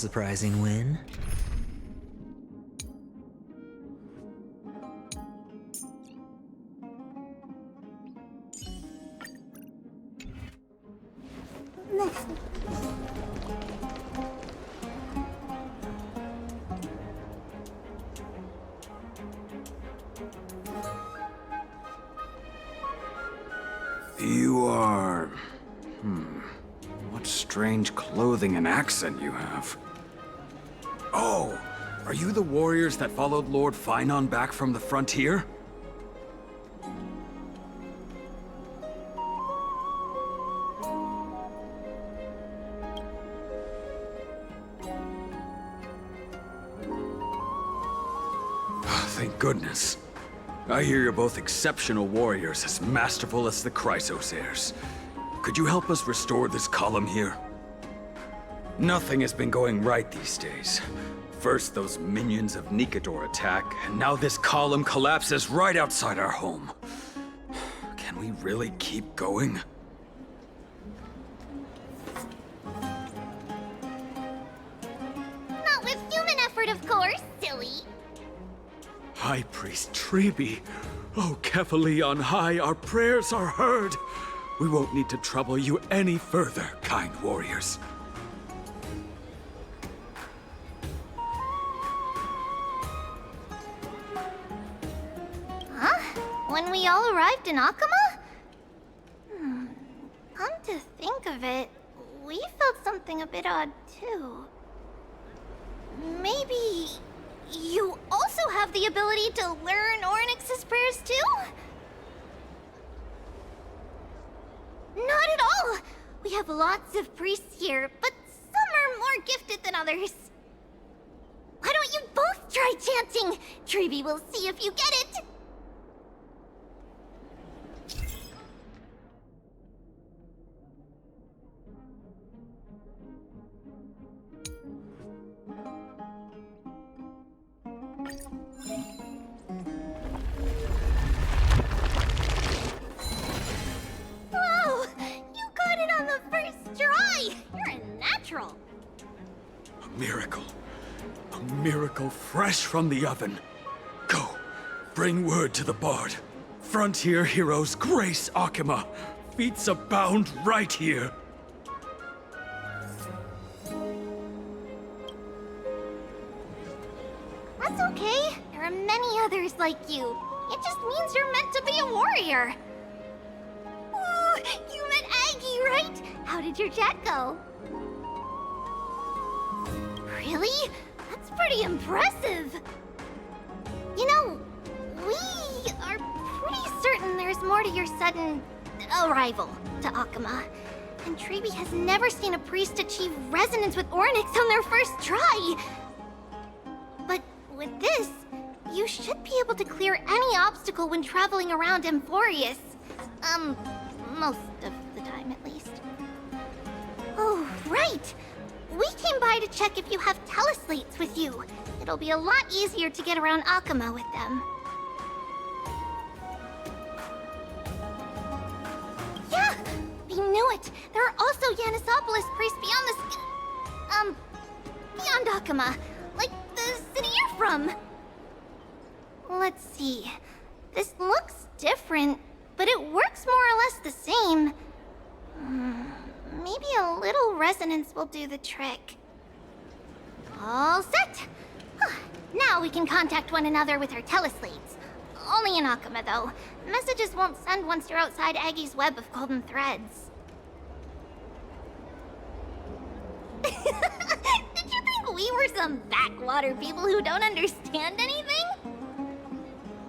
surprising win. You are... What strange clothing and accent you have. Oh, are you the warriors that followed Lord Phainon back from the frontier? Thank goodness. I hear you're both exceptional warriors, as masterful as the Chrysos heirs. Could you help us restore this column here? Nothing has been going right these days. First those minions of Nikador attack, and now this column collapses right outside our home. Can we really keep going? Not with human effort, of course, silly. High Priest Treeby, oh Kefali on high, our prayers are heard. We won't need to trouble you any further, kind warriors. Huh? When we all arrived in Okhema? Come to think of it, we felt something a bit odd too. Maybe you also have the ability to learn Ornyx's prayers too? Not at all! We have lots of priests here, but some are more gifted than others. Why don't you both try chanting? Treeby will see if you get it. Whoa! You got it on the first try! You're a natural. A miracle. A miracle fresh from the oven. Go, bring word to the Bard. Frontier heroes grace Okhema. Feats abound right here. That's okay. There are many others like you. It just means you're meant to be a warrior. Ooh, you met Aggie, right? How did your chat go? Really? That's pretty impressive. You know, we are pretty certain there's more to your sudden arrival to Okhema. And Treeby has never seen a priest achieve resonance with Ornyx on their first try. But with this, you should be able to clear any obstacle when traveling around Amphorius. Most of the time at least. Oh, right! We came by to check if you have teleslates with you. It'll be a lot easier to get around Okhema with them. Yeah! We knew it! There are also Yanisopolis priests beyond the beyond Okhema. Like the city you're from. Let's see. This looks different, but it works more or less the same. Maybe a little resonance will do the trick. All set! Now we can contact one another with our teleslates. Only in Okhema, though. Messages won't send once you're outside Aggie's web of golden threads. Did you think we were some backwater people who don't understand anything?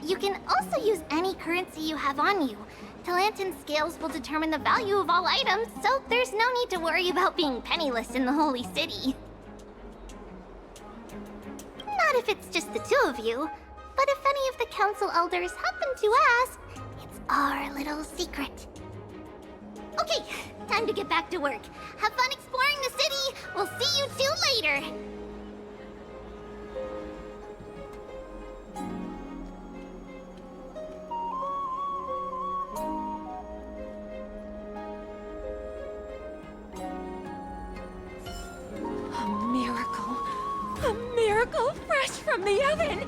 You can also use any currency you have on you. Talantan scales will determine the value of all items, so there's no need to worry about being penniless in the Holy City. Not if it's just the two of you, but if any of the Council Elders happen to ask, it's our little secret. Okay, time to get back to work. Have fun exploring the city! We'll see you two later! A miracle. moving!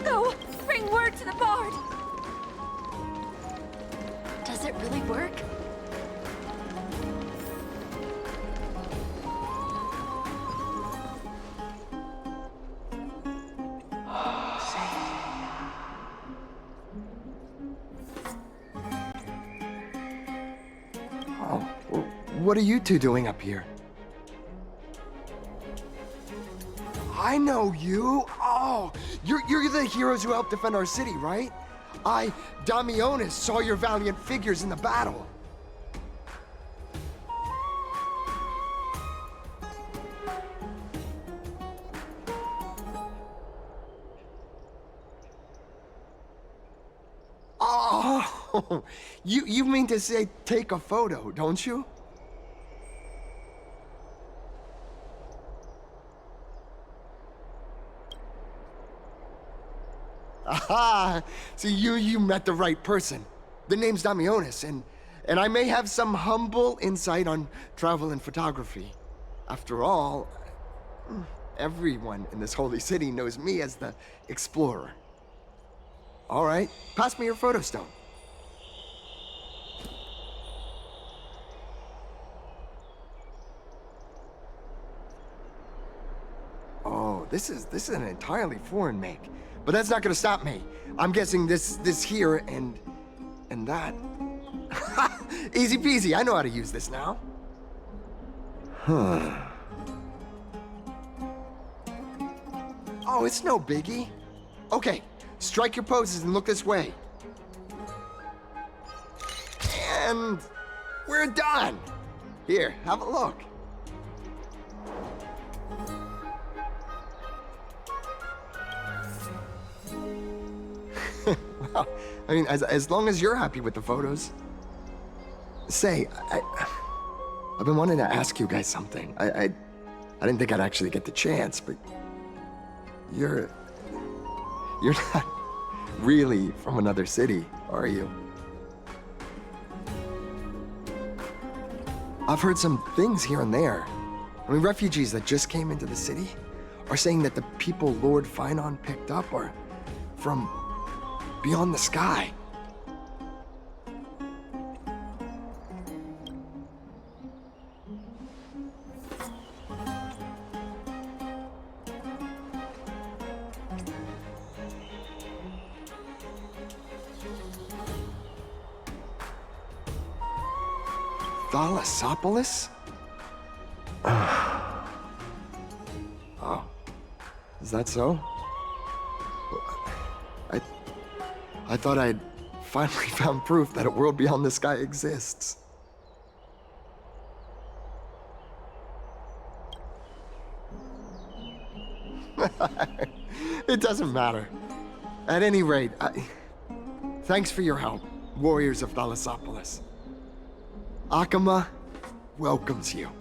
Go! Bring word to the Bard! Does it really work? Oh, what are you two doing up here? I know you. Oh, you're the heroes who helped defend our city, right? Damionis, saw your valiant figures in the battle. Oh, you mean to say take a photo, don't you? Aha! See, you met the right person. The name's Damionis, and I may have some humble insight on travel and photography. After all, everyone in this holy city knows me as the explorer. All right, pass me your photo stone. Oh, this is an entirely foreign make. But that's not gonna stop me. I'm guessing this here and that. Easy peasy, I know how to use this now. Huh. Oh, it's no biggie. Okay, strike your poses and look this way. And we're done. Here, have a look. Well, I mean, as long as you're happy with the photos. Say, I've been wanting to ask you guys something. I didn't think I'd actually get the chance, but you're not really from another city, are you? I've heard some things here and there. I mean, refugees that just came into the city are saying that the people Lord Phainon picked up are from beyond the sky. Thalassopolis? Oh, is that so? I thought I'd finally found proof that a world beyond the sky exists. It doesn't matter. At any rate, thanks for your help, warriors of Thalassopolis. Okhema welcomes you.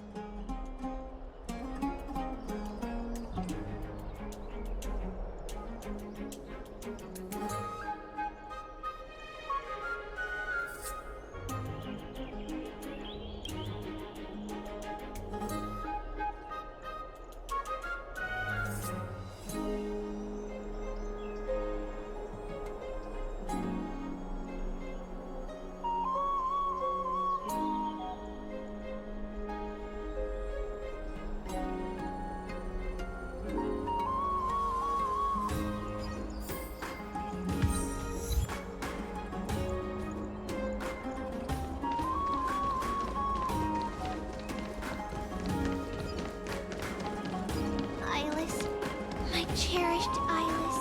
Cherished Iris.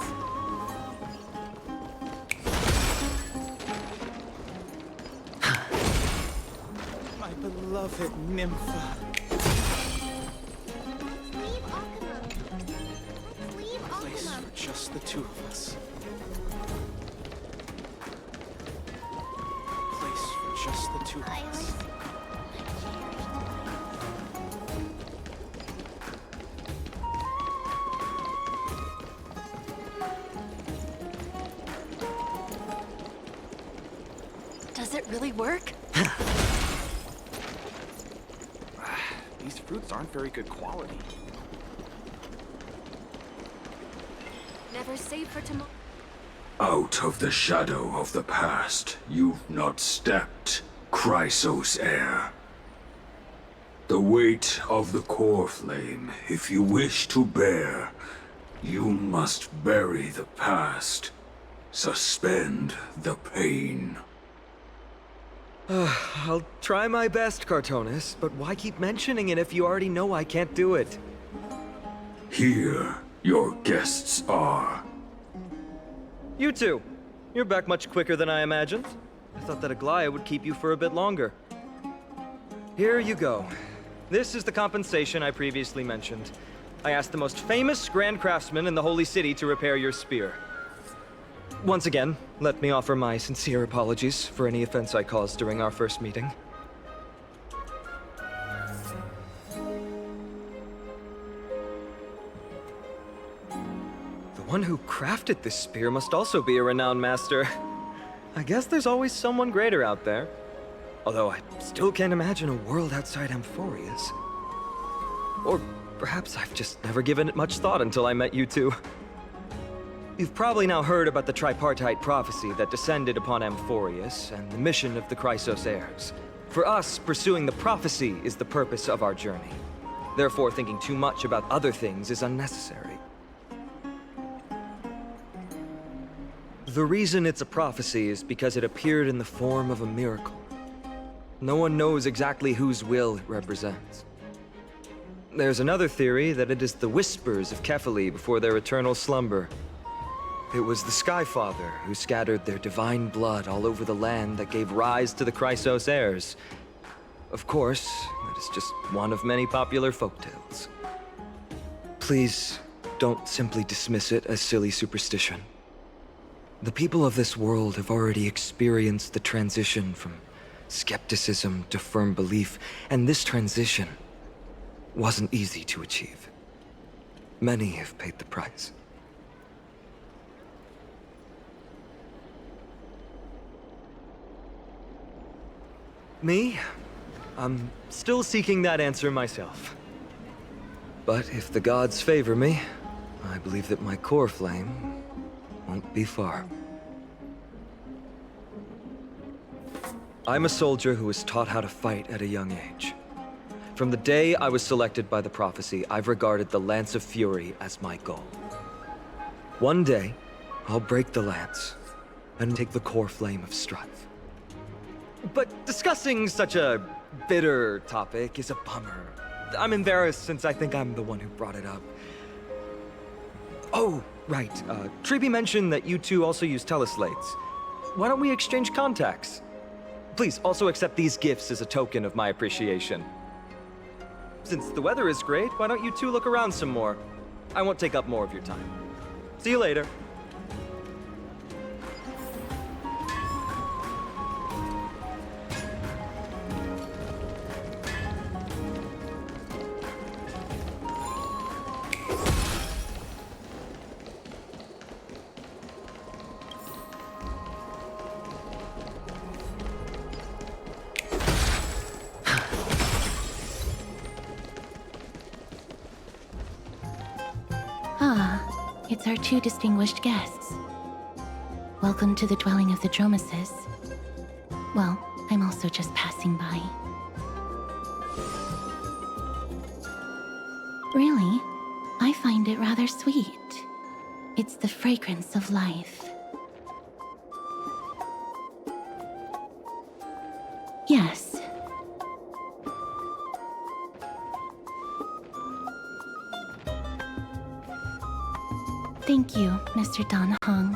My beloved Nympha. Leave Okhema. Let's leave A place Okhema. for just the two of us. A place for just the two of Iris. us. Does it really work? These fruits aren't very good quality. Never save for tomorrow. Out of the shadow of the past, you've not stepped, Chrysos heir. The weight of the core flame, if you wish to bear, you must bury the past. Suspend the pain. I'll try my best, Cartonis, but why keep mentioning it if you already know I can't do it? Here, your guests are. You two. You're back much quicker than I imagined. I thought that Aglaea would keep you for a bit longer. Here you go. This is the compensation I previously mentioned. I asked the most famous Grand Craftsman in the Holy City to repair your spear. Once again, let me offer my sincere apologies for any offense I caused during our first meeting. The one who crafted this spear must also be a renowned master. I guess there's always someone greater out there. Although I still can't imagine a world outside Amphorius. Or perhaps I've just never given it much thought until I met you two. You've probably now heard about the tripartite prophecy that descended upon Amphorius and the mission of the Chrysos heirs. For us, pursuing the prophecy is the purpose of our journey. Therefore, thinking too much about other things is unnecessary. The reason it's a prophecy is because it appeared in the form of a miracle. No one knows exactly whose will it represents. There's another theory that it is the whispers of Kefali before their eternal slumber. It was the Skyfather who scattered their divine blood all over the land that gave rise to the Chrysos heirs. Of course, that is just one of many popular folktales. Please, don't simply dismiss it as silly superstition. The people of this world have already experienced the transition from skepticism to firm belief, and this transition wasn't easy to achieve. Many have paid the price. Me? I'm still seeking that answer myself. But if the gods favor me, I believe that my core flame won't be far. I'm a soldier who was taught how to fight at a young age. From the day I was selected by the prophecy, I've regarded the Lance of Fury as my goal. One day, I'll break the lance and take the core flame of strife. But discussing such a bitter topic is a bummer. I'm embarrassed since I think I'm the one who brought it up. Oh, right. Triby mentioned that you two also use teleslates. Why don't we exchange contacts? Please also accept these gifts as a token of my appreciation. Since the weather is great, why don't you two look around some more? I won't take up more of your time. See you later. It's our two distinguished guests. Welcome to the dwelling of the Dromeses. Well, I'm also just passing by. Really, I find it rather sweet. It's the fragrance of life. Yes. Thank you, Mr. Dan Hong.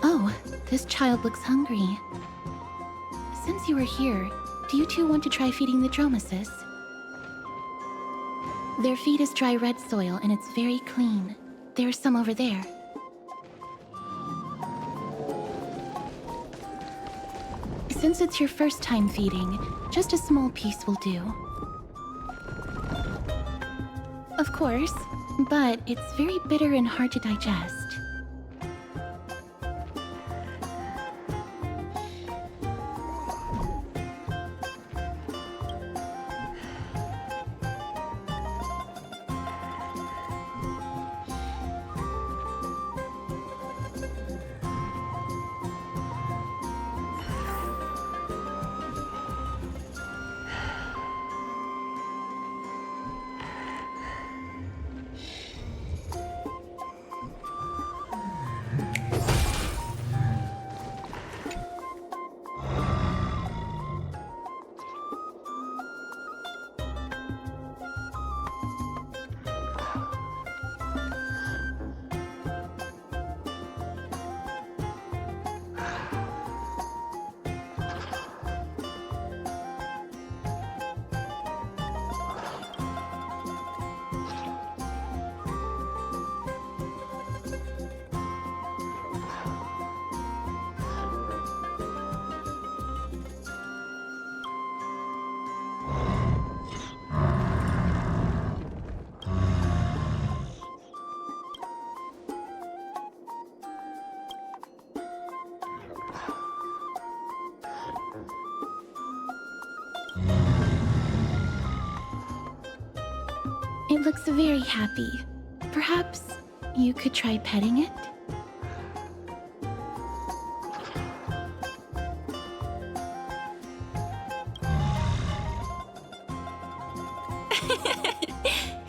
Oh, this child looks hungry. Since you are here, do you two want to try feeding the Dromeses? Their feed is dry red soil and it's very clean. There's some over there. Since it's your first time feeding, just a small piece will do. Of course, but it's very bitter and hard to digest. It looks very happy. Perhaps you could try petting it?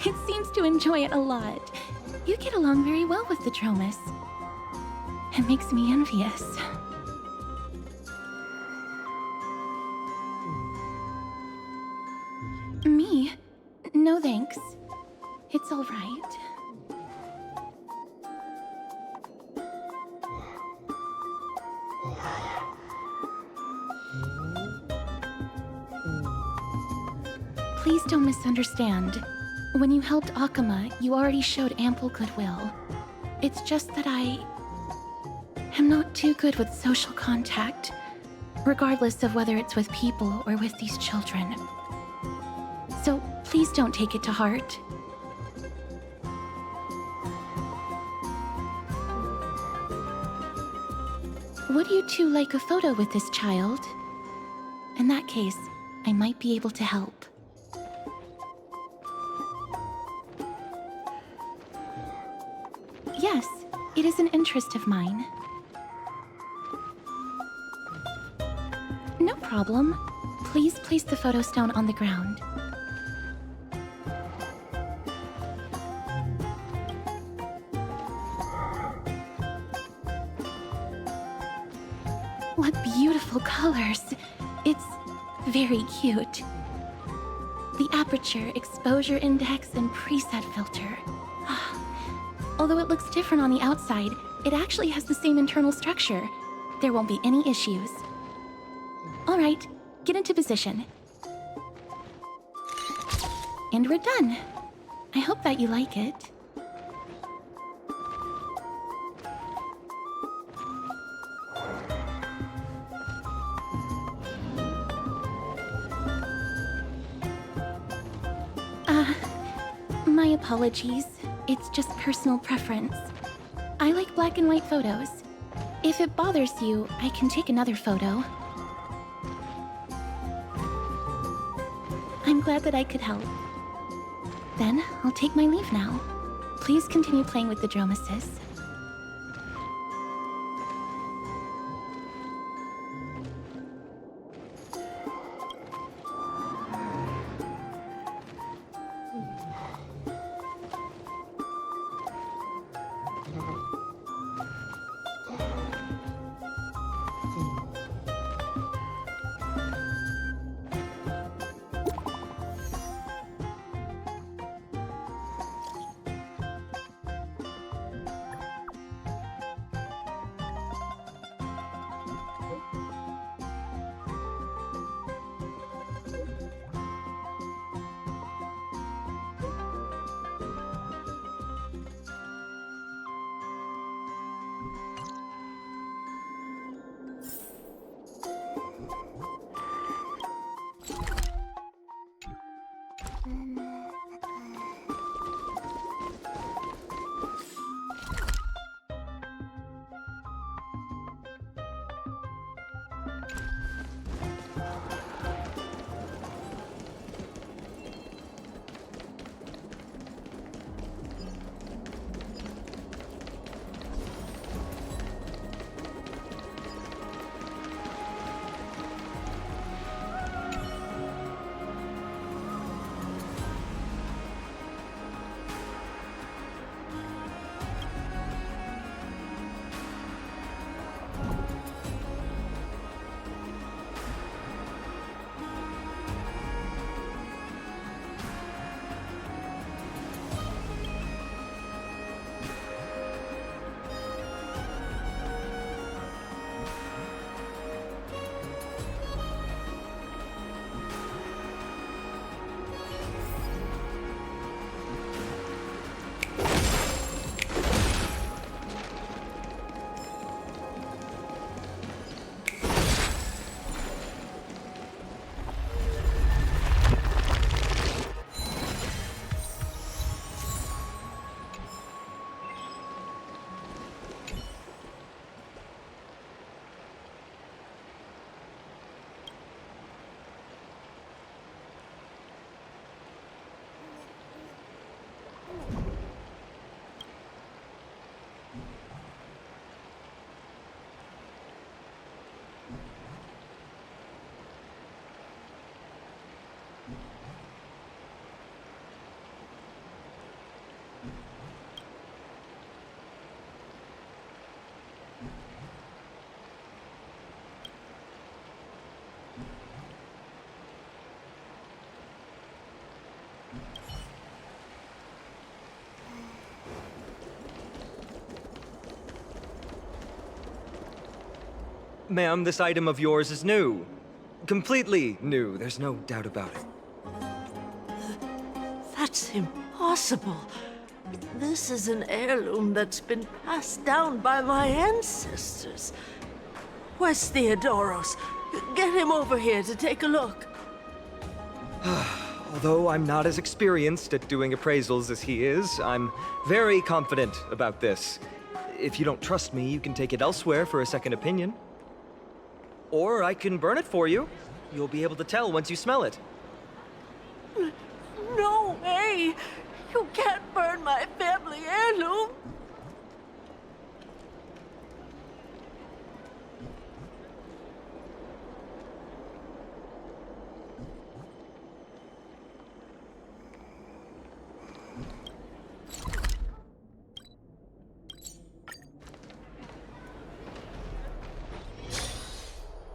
It seems to enjoy it a lot. You get along very well with the Dromus. It makes me envious. Me? No thanks. It's all right. Please don't misunderstand. When you helped Okhema, you already showed ample goodwill. It's just that I am not too good with social contact, regardless of whether it's with people or with these children. So please don't take it to heart. Would you two like a photo with this child? In that case, I might be able to help. Yes, it is an interest of mine. No problem. Please place the photo stone on the ground. What beautiful colors! It's very cute. The aperture, exposure index, and preset filter. Although it looks different on the outside, it actually has the same internal structure. There won't be any issues. All right, get into position. And we're done. I hope that you like it. My apologies. It's just personal preference. I like black and white photos. If it bothers you, I can take another photo. I'm glad that I could help. Then, I'll take my leave now. Please continue playing with the Dromuses. Ma'am, this item of yours is new. Completely new, there's no doubt about it. That's impossible. This is an heirloom that's been passed down by my ancestors. Where's Theodoros? Get him over here to take a look. Although I'm not as experienced at doing appraisals as he is, I'm very confident about this. If you don't trust me, you can take it elsewhere for a second opinion. Or I can burn it for you. You'll be able to tell once you smell it. No way! You can't burn my family heirloom!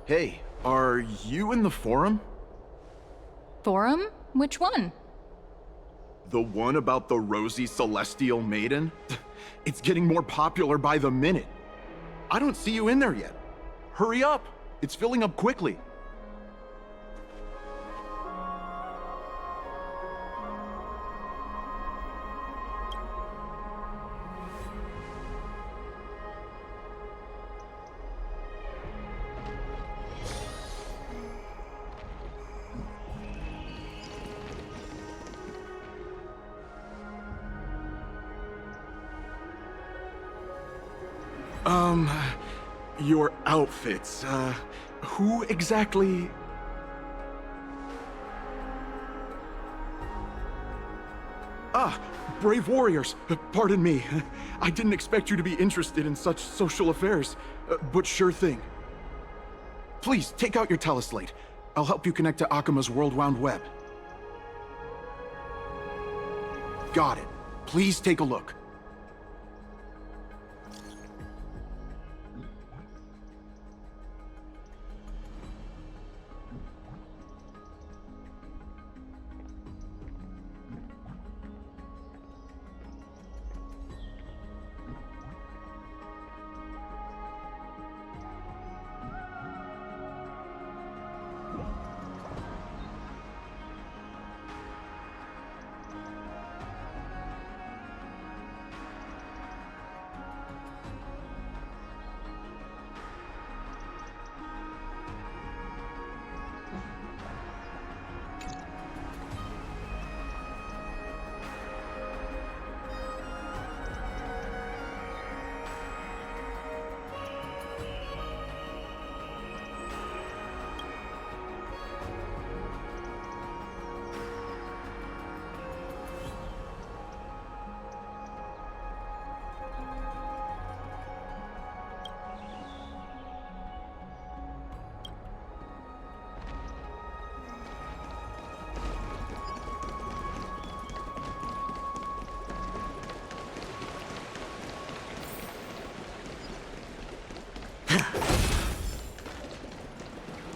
Hey, are you in the forum? Forum? Which one? The one about the rosy celestial maiden? It's getting more popular by the minute. I don't see you in there yet. Hurry up! It's filling up quickly. Your outfits, who exactly? Ah, brave warriors, pardon me. I didn't expect you to be interested in such social affairs, but sure thing. Please, take out your teleslate. I'll help you connect to Okhema's World Wound Web. Got it. Please take a look.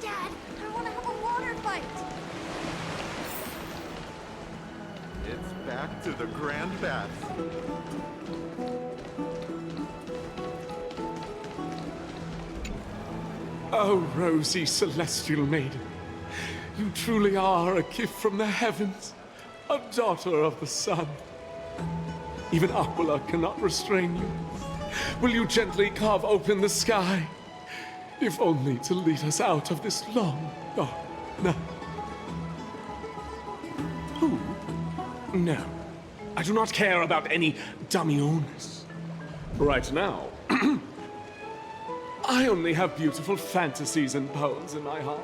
Dad, I want to have a water fight. It's back to the Grand Baths. Oh, rosy celestial maiden, you truly are a gift from the heavens, a daughter of the sun. Even Aglaea cannot restrain you. Will you gently carve open the sky, if only to lead us out of this long, dark night? Who? No, I do not care about any Damionis. Right now, I only have beautiful fantasies and poems in my heart.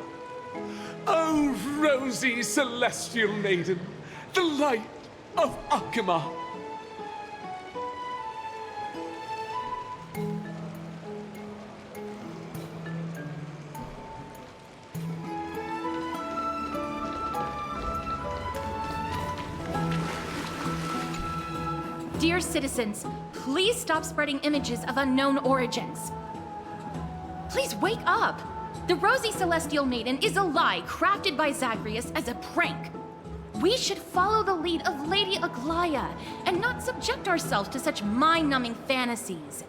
Oh, rosy celestial maiden, the light of Okhema. Dear citizens, please stop spreading images of unknown origins. Please wake up! The Rosy Celestial Maiden is a lie crafted by Zagreus as a prank. We should follow the lead of Lady Aglaea and not subject ourselves to such mind-numbing fantasies.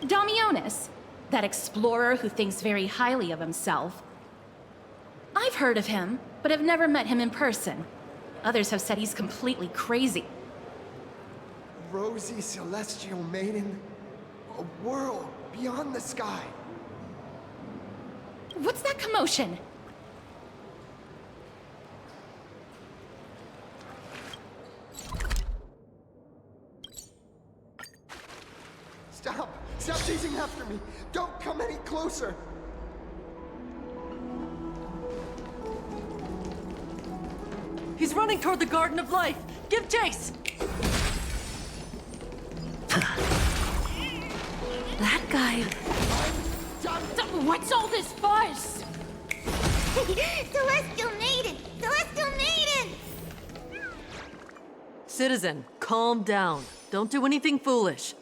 Damionis, that explorer who thinks very highly of himself. I've heard of him, but have never met him in person. Others have said he's completely crazy. Rosy celestial maiden, a world beyond the sky. What's that commotion? Stop! Stop chasing after me! Don't come any closer! He's running toward the Garden of Life! Give chase! That guy... What's all this fuss? Celestial maiden! Celestial maiden! Citizen, calm down. Don't do anything foolish.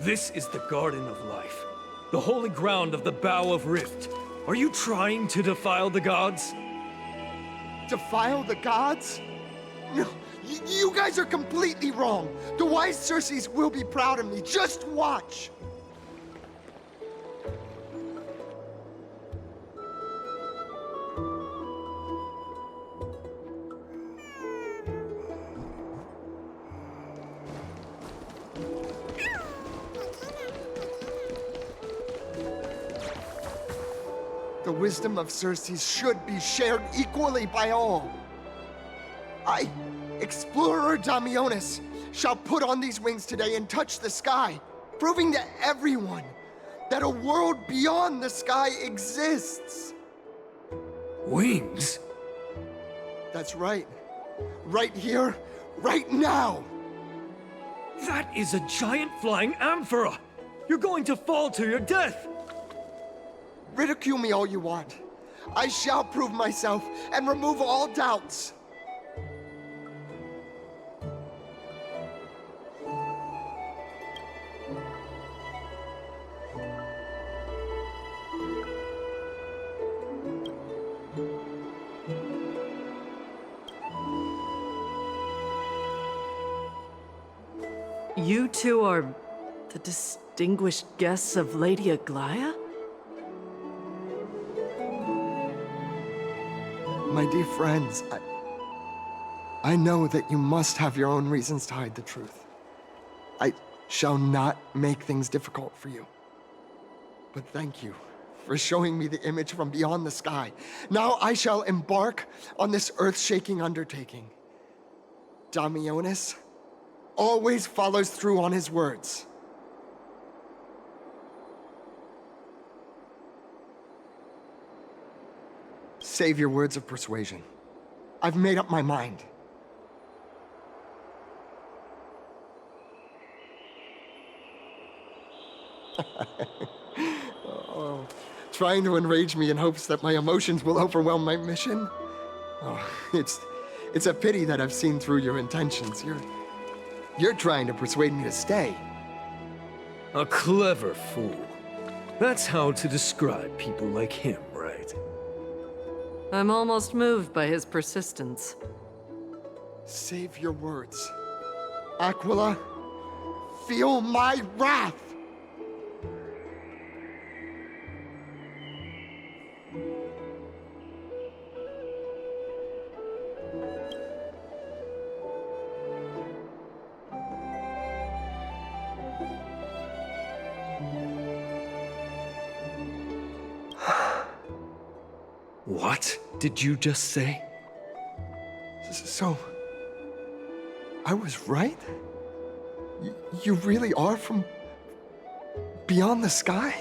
This is the Garden of Life, the holy ground of the Bow of Rift. Are you trying to defile the gods? Defile the gods? No, you guys are completely wrong. The wise Circes will be proud of me. Just watch. The wisdom of Circes should be shared equally by all. I, Explorer Damionis, shall put on these wings today and touch the sky, proving to everyone that a world beyond the sky exists. Wings? That's right. Right here, right now. That is a giant flying amphora! You're going to fall to your death! Ridicule me all you want. I shall prove myself and remove all doubts. You two are the distinguished guests of Lady Aglaea? My dear friends, I know that you must have your own reasons to hide the truth. I shall not make things difficult for you. But thank you for showing me the image from beyond the sky. Now I shall embark on this earth-shaking undertaking. Damionis always follows through on his words. Save your words of persuasion. I've made up my mind. Oh, trying to enrage me in hopes that my emotions will overwhelm my mission? Oh, it's a pity that I've seen through your intentions. You're trying to persuade me to stay. A clever fool. That's how to describe people like him, right? I'm almost moved by his persistence. Save your words. Aquila, feel my wrath! What did you just say? So, I was right? You really are from beyond the sky?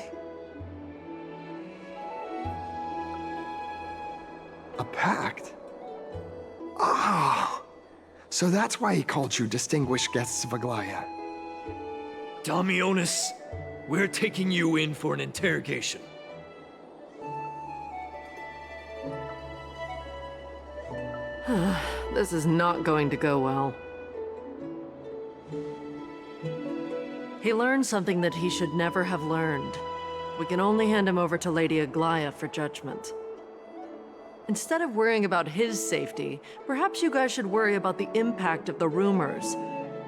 A pact? Ah! So that's why he called you distinguished guests of Aglaea. Damionis, we're taking you in for an interrogation. This is not going to go well. He learned something that he should never have learned. We can only hand him over to Lady Aglaea for judgment. Instead of worrying about his safety, perhaps you guys should worry about the impact of the rumors.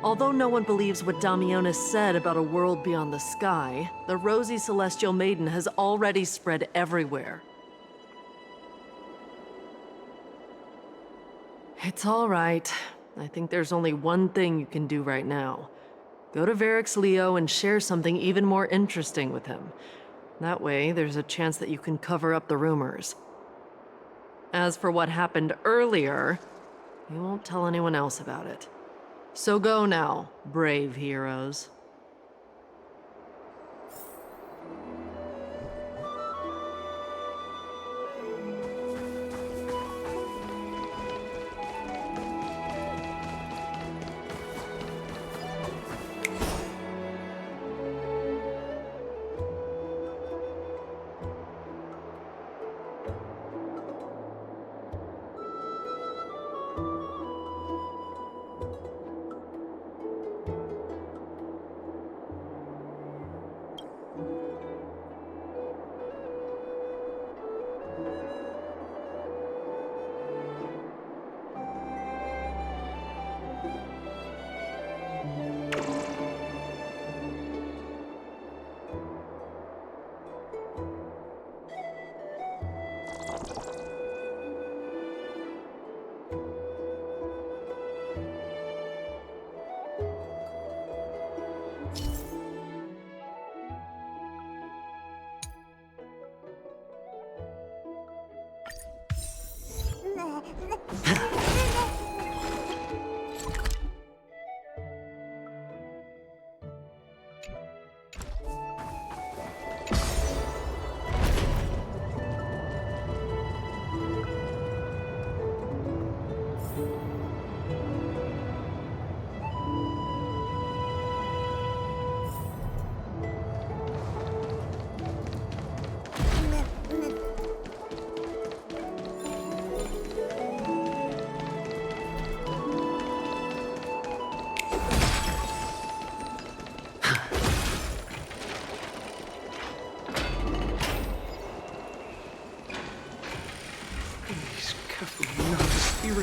Although no one believes what Damionis said about a world beyond the sky, the rosy celestial maiden has already spread everywhere. It's all right. I think there's only one thing you can do right now. Go to Varric's Leo and share something even more interesting with him. That way, there's a chance that you can cover up the rumors. As for what happened earlier, you won't tell anyone else about it. So go now, brave heroes.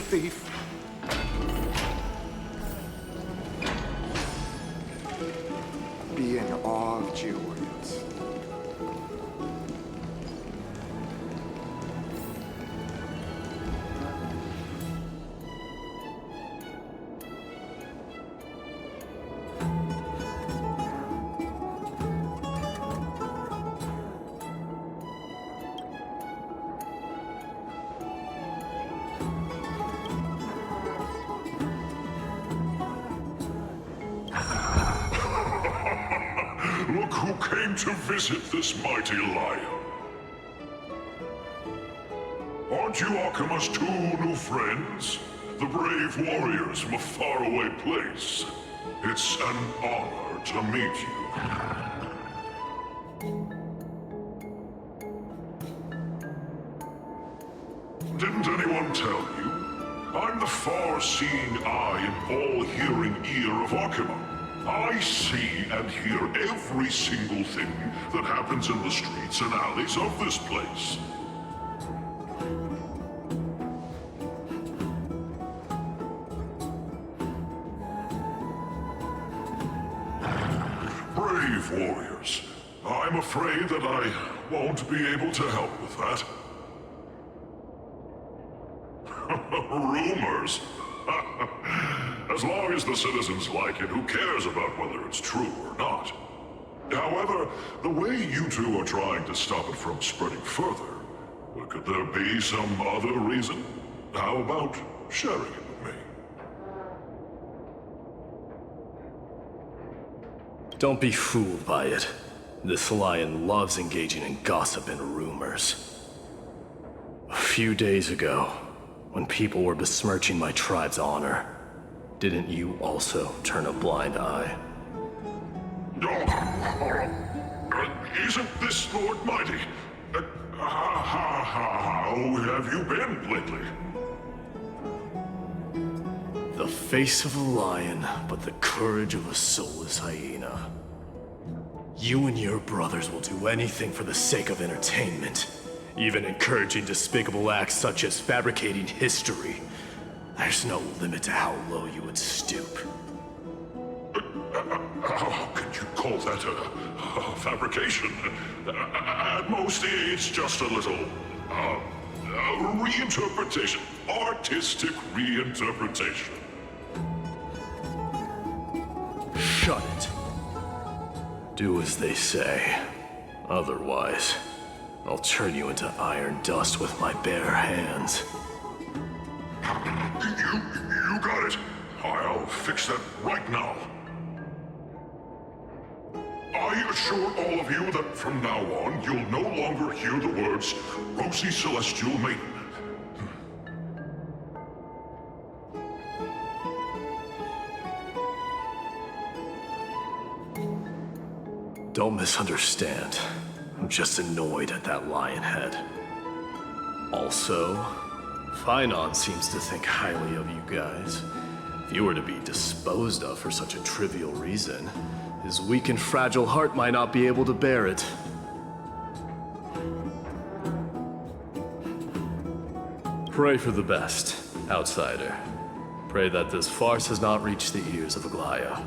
Thief. Be in awe of Georgians. Look who came to visit this mighty lion. Aren't you Okhema's two new friends? The brave warriors from a faraway place. It's an honor to meet you. Didn't anyone tell you? I'm the far-seeing eye and all-hearing ear of Okhema. I see and hear every single thing that happens in the streets and alleys of this place. Brave warriors, I'm afraid that I won't be able to help with that. Rumors? As long as the citizens like it, who cares about whether it's true or not? However, the way you two are trying to stop it from spreading further, could there be some other reason? How about sharing it with me? Don't be fooled by it. This lion loves engaging in gossip and rumors. A few days ago, when people were besmirching my tribe's honor, didn't you also turn a blind eye? Isn't this Lord Mighty? How have you been lately? The face of a lion, but the courage of a soulless hyena. You and your brothers will do anything for the sake of entertainment, even encouraging despicable acts such as fabricating history. There's no limit to how low you would stoop. How could you call that a fabrication? At most, it's just a little reinterpretation. Artistic reinterpretation. Shut it. Do as they say. Otherwise, I'll turn you into iron dust with my bare hands. You got it. I'll fix that right now. I assure all of you that from now on, you'll no longer hear the words Rosy Celestial Maiden. Don't misunderstand. I'm just annoyed at that lion head. Also, Phainon seems to think highly of you guys. If you were to be disposed of for such a trivial reason, his weak and fragile heart might not be able to bear it. Pray for the best, outsider. Pray that this farce has not reached the ears of Aglaea.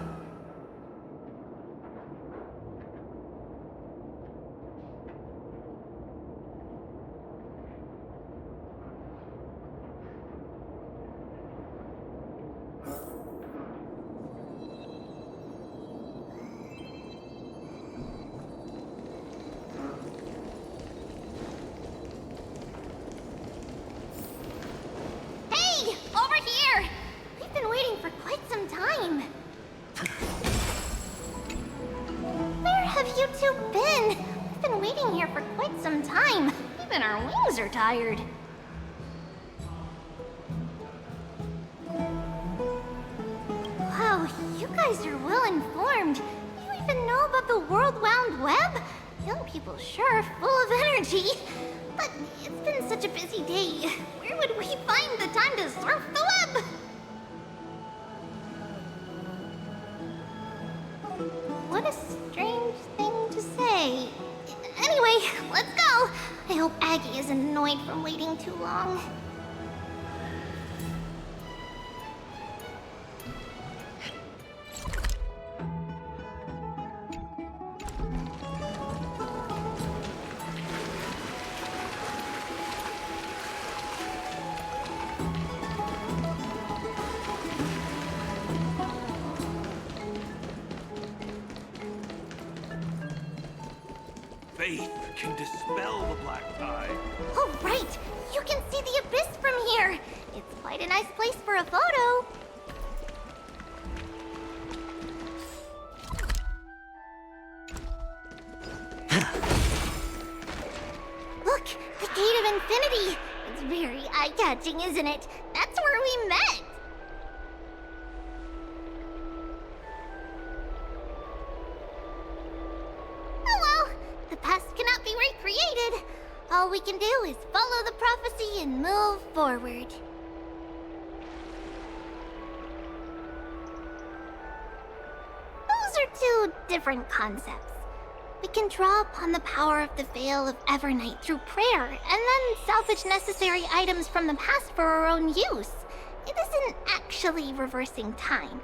Hey! Over here! We've been waiting for quite some time. Where have you two been? We've been waiting here for quite some time. Even our wings are tired. Wow, you guys are well informed. You even know about the World Wound Web? Young people sure are full of energy. But it's been such a busy day. Where would we find the time to surf the web? What a strange thing to say. Anyway, let's go. I hope Aggie isn't annoyed from waiting too long. Faith can dispel the black tide. Oh, right! You can see the abyss from here! It's quite a nice place for a photo. Look! The Gate of Infinity! It's very eye-catching, isn't it? That's where we met! Oh well, the past cannot be recreated. All we can do is follow the prophecy and move forward. Those are two different concepts. We can draw upon the power of the Veil of Evernight through prayer, and then salvage necessary items from the past for our own use. It isn't actually reversing time.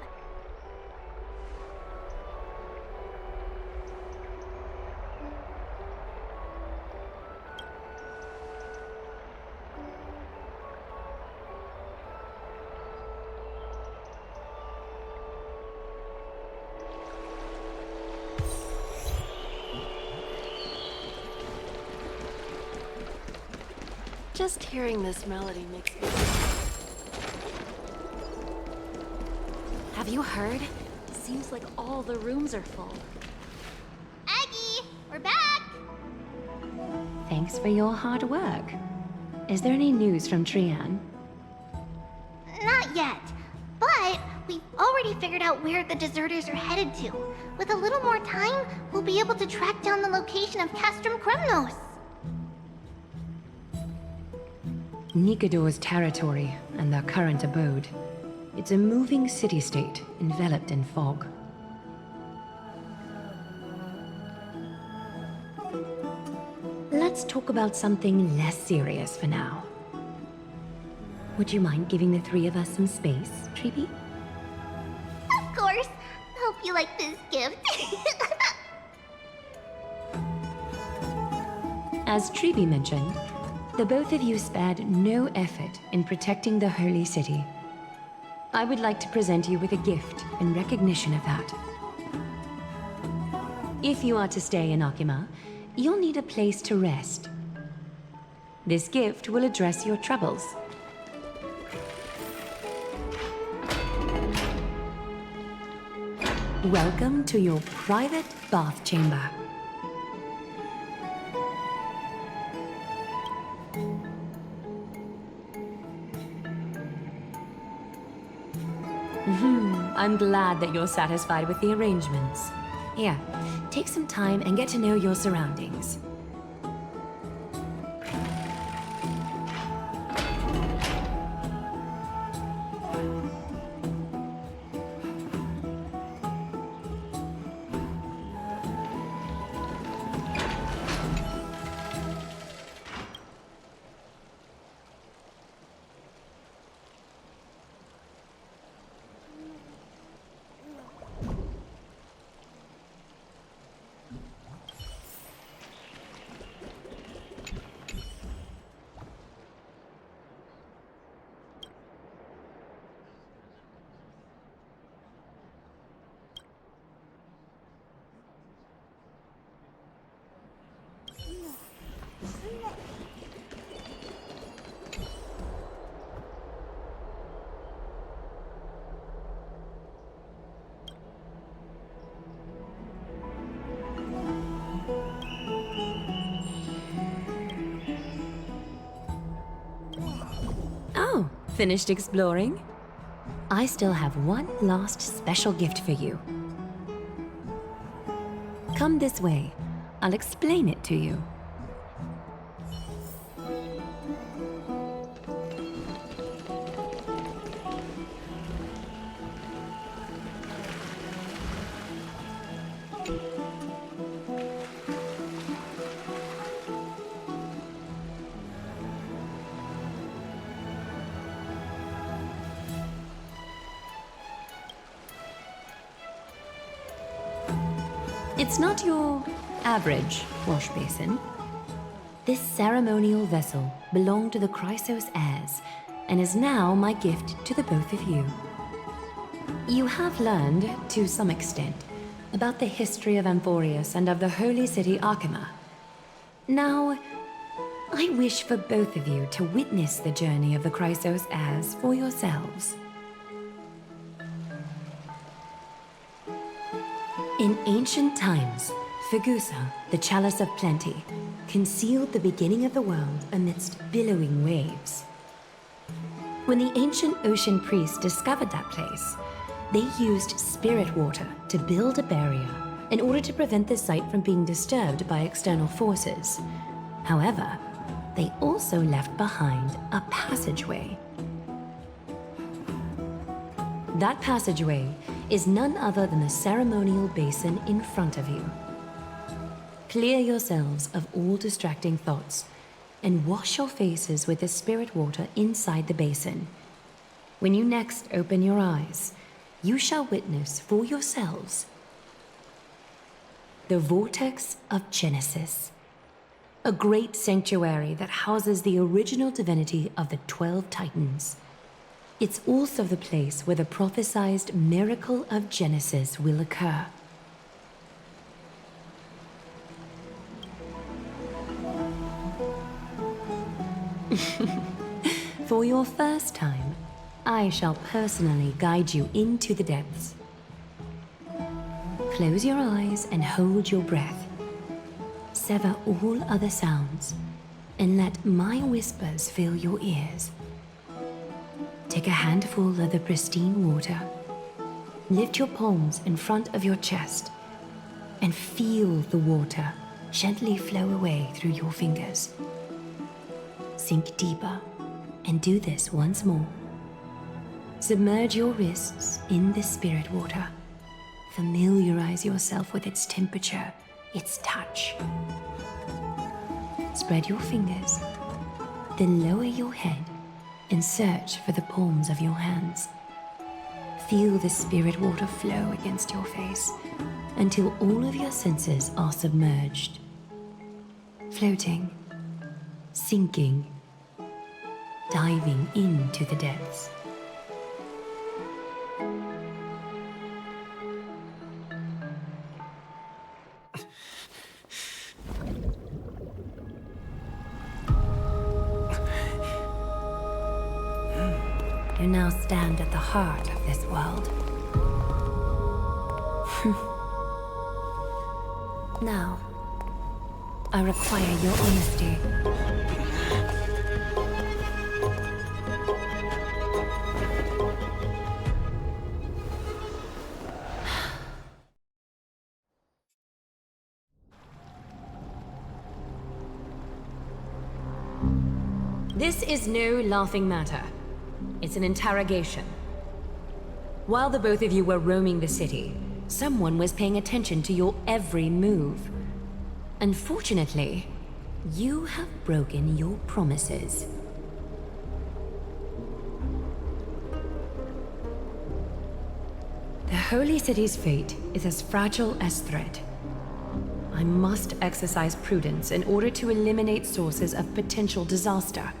Just hearing this melody makes me... Have you heard? Seems like all the rooms are full. Aggie, we're back! Thanks for your hard work. Is there any news from Trian? Not yet, but we've already figured out where the deserters are headed to. With a little more time, we'll be able to track down the location of Castrum Kremnos. Nikador's territory and their current abode. It's a moving city-state enveloped in fog. Let's talk about something less serious for now. Would you mind giving the three of us some space, Treeby? Of course. Though you like this gift. As Treeby mentioned, the both of you spared no effort in protecting the Holy City. I would like to present you with a gift in recognition of that. If you are to stay in Okhema, you'll need a place to rest. This gift will address your troubles. Welcome to your private bath chamber. I'm glad that you're satisfied with the arrangements. Here, take some time and get to know your surroundings. Oh, finished exploring? I still have one last special gift for you. Come this way. I'll explain it to you. It's not your average wash basin. This ceremonial vessel belonged to the Chrysos heirs and is now my gift to the both of you. You have learned, to some extent, about the history of Amphorius and of the holy city Okhema. Now, I wish for both of you to witness the journey of the Chrysos heirs for yourselves. In ancient times, Fegusa, the Chalice of Plenty, concealed the beginning of the world amidst billowing waves. When the ancient ocean priests discovered that place, they used spirit water to build a barrier in order to prevent the site from being disturbed by external forces. However, they also left behind a passageway. That passageway is none other than the ceremonial basin in front of you. Clear yourselves of all distracting thoughts and wash your faces with the spirit water inside the basin. When you next open your eyes, you shall witness for yourselves the Vortex of Genesis, a great sanctuary that houses the original divinity of the 12 Titans. It's also the place where the prophesied miracle of Genesis will occur. For your first time, I shall personally guide you into the depths. Close your eyes and hold your breath. Sever all other sounds and let my whispers fill your ears. Take a handful of the pristine water. Lift your palms in front of your chest and feel the water gently flow away through your fingers. Sink deeper and do this once more. Submerge your wrists in the spirit water. Familiarize yourself with its temperature, its touch. Spread your fingers, then lower your head and search for the palms of your hands. Feel the spirit water flow against your face until all of your senses are submerged. Floating, sinking, diving into the depths. You now stand at the heart of this world. Now, I require your honesty. This is no laughing matter. It's an interrogation. While the both of you were roaming the city, someone was paying attention to your every move. Unfortunately, you have broken your promises. The Holy City's fate is as fragile as thread. I must exercise prudence in order to eliminate sources of potential disaster.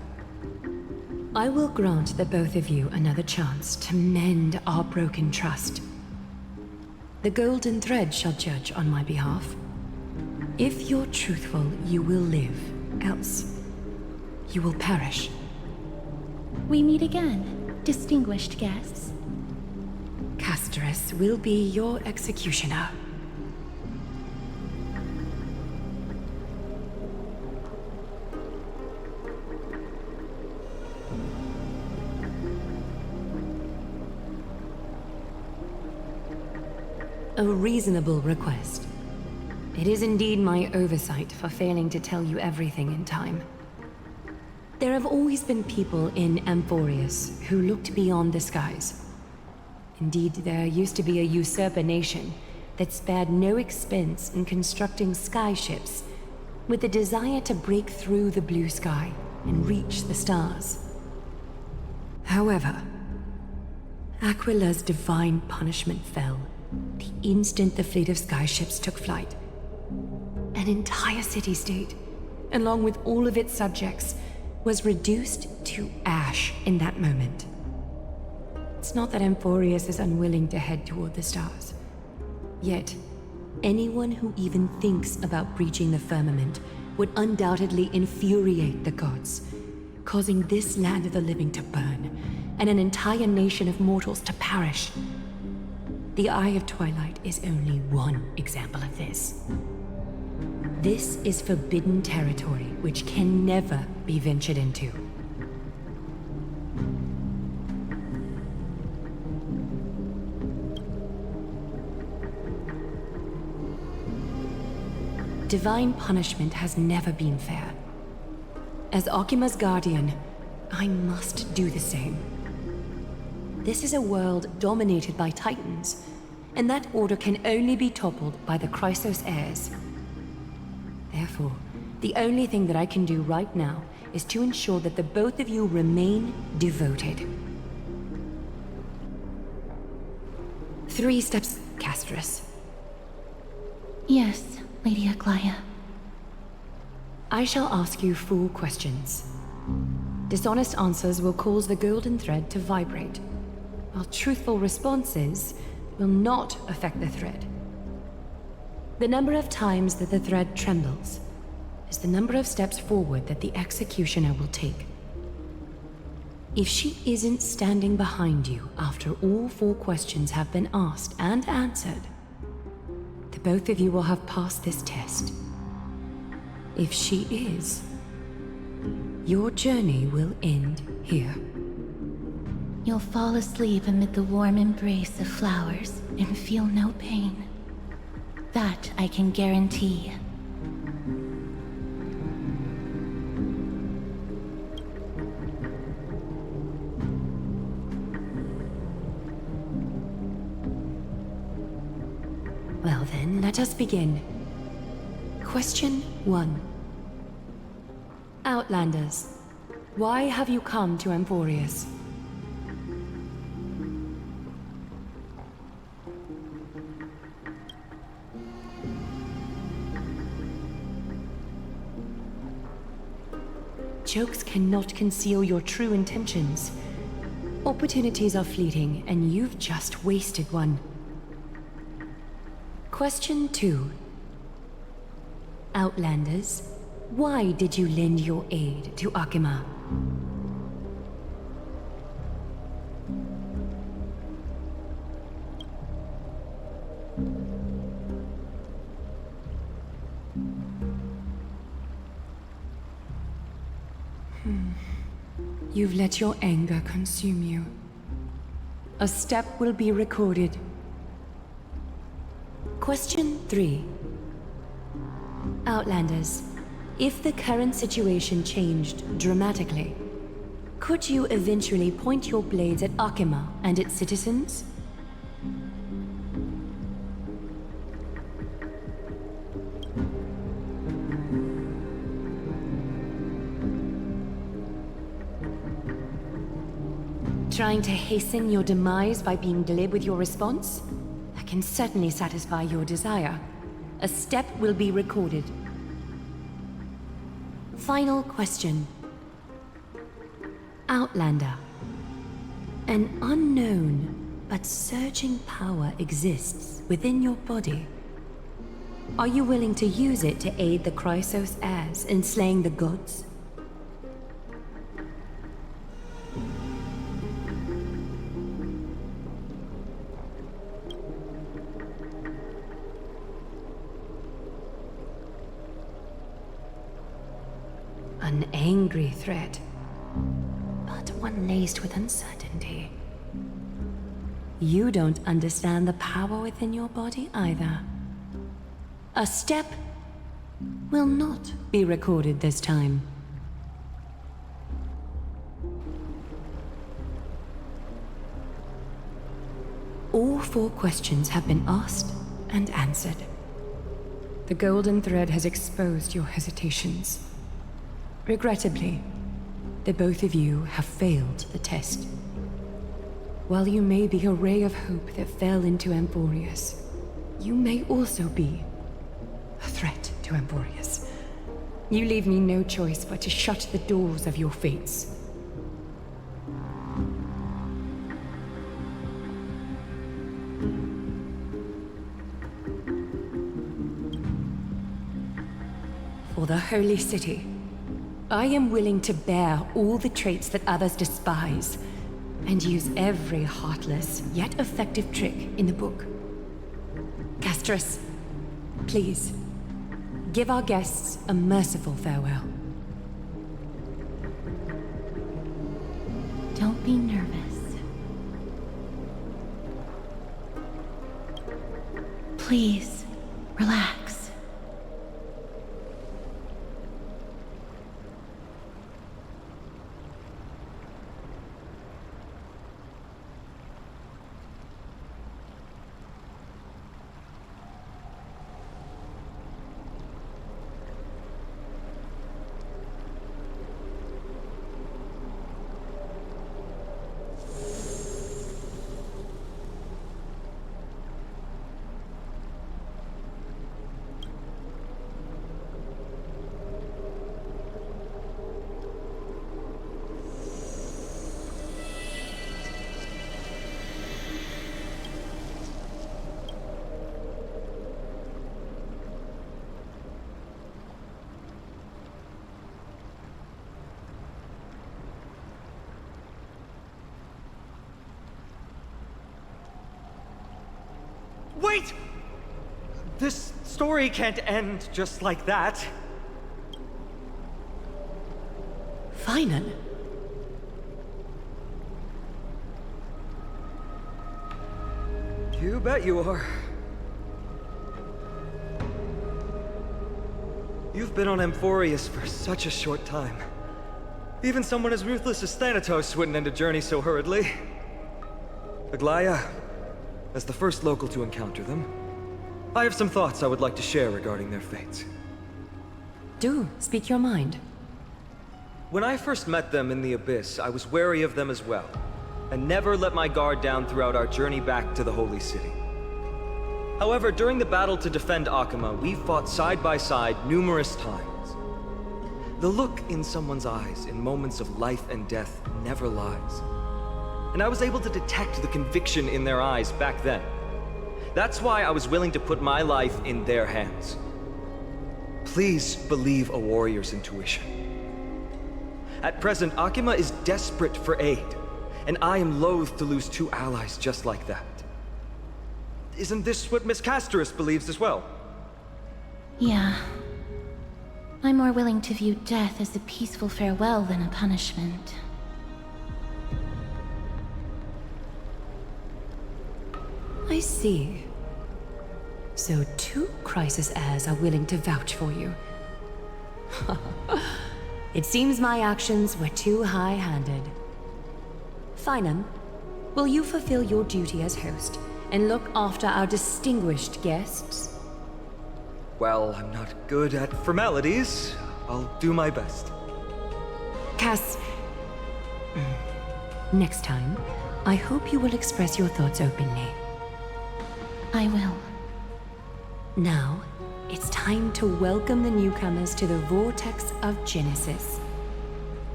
I will grant the both of you another chance to mend our broken trust. The Golden Thread shall judge on my behalf. If you're truthful, you will live. Else, you will perish. We meet again, distinguished guests. Casterus will be your executioner. A reasonable request. It is indeed my oversight for failing to tell you everything in time. There have always been people in Amphorius who looked beyond the skies. Indeed, there used to be a usurper nation that spared no expense in constructing skyships with the desire to break through the blue sky and reach the stars. However, Aquila's divine punishment fell the instant the fleet of skyships took flight. An entire city-state, along with all of its subjects, was reduced to ash in that moment. It's not that Amphorius is unwilling to head toward the stars. Yet, anyone who even thinks about breaching the firmament would undoubtedly infuriate the gods, causing this land of the living to burn, and an entire nation of mortals to perish. The Eye of Twilight is only one example of this. This is forbidden territory which can never be ventured into. Divine punishment has never been fair. As Okhema's guardian, I must do the same. This is a world dominated by Titans, and that order can only be toppled by the Chrysos heirs. Therefore, the only thing that I can do right now is to ensure that the both of you remain devoted. 3 steps, Casterus. Yes, Lady Aglaea. I shall ask you 4 questions. Dishonest answers will cause the golden thread to vibrate, while truthful responses will not affect the thread. The number of times that the thread trembles is the number of steps forward that the executioner will take. If she isn't standing behind you after all 4 questions have been asked and answered, the both of you will have passed this test. If she is, your journey will end here. You'll fall asleep amid the warm embrace of flowers and feel no pain. That I can guarantee. Well then, let us begin. Question 1. Outlanders, why have you come to Amphorius? Jokes cannot conceal your true intentions. Opportunities are fleeting, and you've just wasted one. Question 2. Outlanders, why did you lend your aid to Okhema? You've let your anger consume you. A step will be recorded. Question 3. Outlanders, if the current situation changed dramatically, could you eventually point your blades at Okhema and its citizens? Trying to hasten your demise by being glib with your response? That can certainly satisfy your desire. A step will be recorded. Final question. Outlander. An unknown but surging power exists within your body. Are you willing to use it to aid the Chrysos heirs in slaying the gods? An angry threat, but one laced with uncertainty. You don't understand the power within your body either. A step will not be recorded this time. All 4 questions have been asked and answered. The golden thread has exposed your hesitations. Regrettably, the both of you have failed the test. While you may be a ray of hope that fell into Amphorius, you may also be a threat to Amphorius. You leave me no choice but to shut the doors of your fates. For the Holy City, I am willing to bear all the traits that others despise, and use every heartless yet effective trick in the book. Castris, please, give our guests a merciful farewell. Don't be nervous. Please, relax. Wait! This story can't end just like that. Phainon? You bet you are. You've been on Amphorius for such a short time. Even someone as ruthless as Thanatos wouldn't end a journey so hurriedly. Aglaea, as the first local to encounter them, I have some thoughts I would like to share regarding their fates. Do speak your mind. When I first met them in the Abyss, I was wary of them as well, and never let my guard down throughout our journey back to the Holy City. However, during the battle to defend Okhema, we fought side by side numerous times. The look in someone's eyes in moments of life and death never lies. And I was able to detect the conviction in their eyes back then. That's why I was willing to put my life in their hands. Please believe a warrior's intuition. At present, Okhema is desperate for aid, and I am loath to lose two allies just like that. Isn't this what Miss Casterus believes as well? Yeah. I'm more willing to view death as a peaceful farewell than a punishment. I see. So 2 crisis heirs are willing to vouch for you. It seems my actions were too high-handed. Phainon, will you fulfill your duty as host and look after our distinguished guests? Well, I'm not good at formalities. I'll do my best. Cass... Next time, I hope you will express your thoughts openly. I will. Now, it's time to welcome the newcomers to the Vortex of Genesis.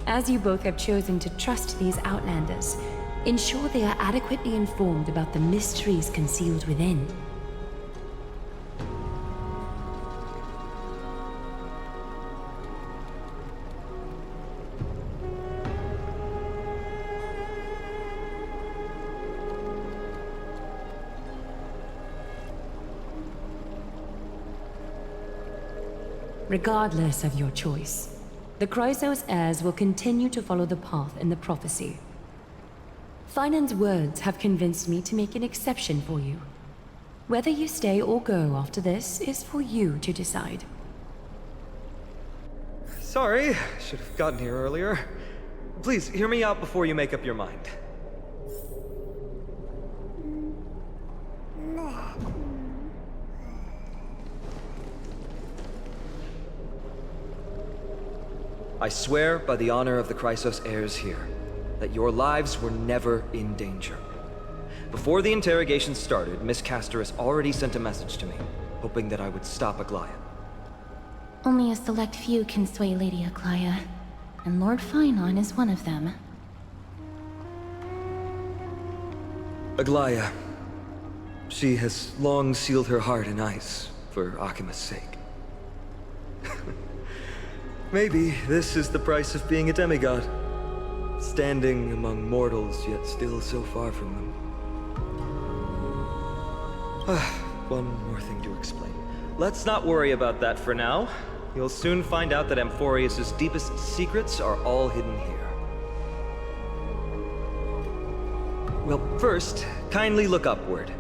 As you both have chosen to trust these Outlanders, ensure they are adequately informed about the mysteries concealed within. Regardless of your choice, the Chrysos heirs will continue to follow the path in the prophecy. Phainon's words have convinced me to make an exception for you. Whether you stay or go after this is for you to decide. Sorry, should have gotten here earlier. Please, hear me out before you make up your mind. I swear by the honor of the Chrysos heirs here, that your lives were never in danger. Before the interrogation started, Miss Casterus already sent a message to me, hoping that I would stop Aglaea. Only a select few can sway Lady Aglaea, and Lord Phainon is one of them. Aglaea. She has long sealed her heart in ice for Okhema's sake. Maybe this is the price of being a demigod. Standing among mortals, yet still so far from them. One more thing to explain. Let's not worry about that for now. You'll soon find out that Amphorius' deepest secrets are all hidden here. Well, first, kindly look upward.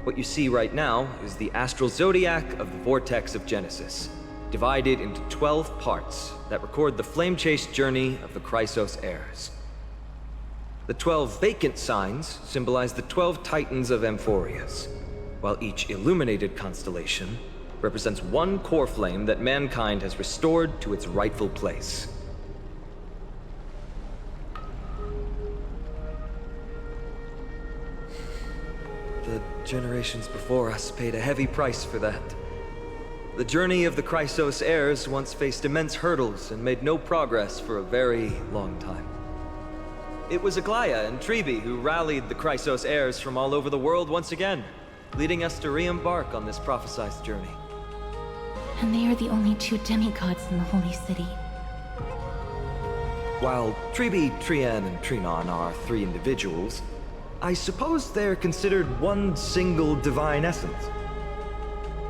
What you see right now is the astral zodiac of the Vortex of Genesis, divided into 12 parts that record the flame-chased journey of the Chrysos heirs. The 12 vacant signs symbolize the 12 titans of Amphorius, while each illuminated constellation represents one core flame that mankind has restored to its rightful place. The generations before us paid a heavy price for that. The journey of the Chrysos heirs once faced immense hurdles and made no progress for a very long time. It was Aglaea and Treebe who rallied the Chrysos heirs from all over the world once again, leading us to re-embark on this prophesized journey. And they are the only 2 demigods in the Holy City. While Treebe, Trian, and Trinon are 3 individuals, I suppose they're considered one single divine essence.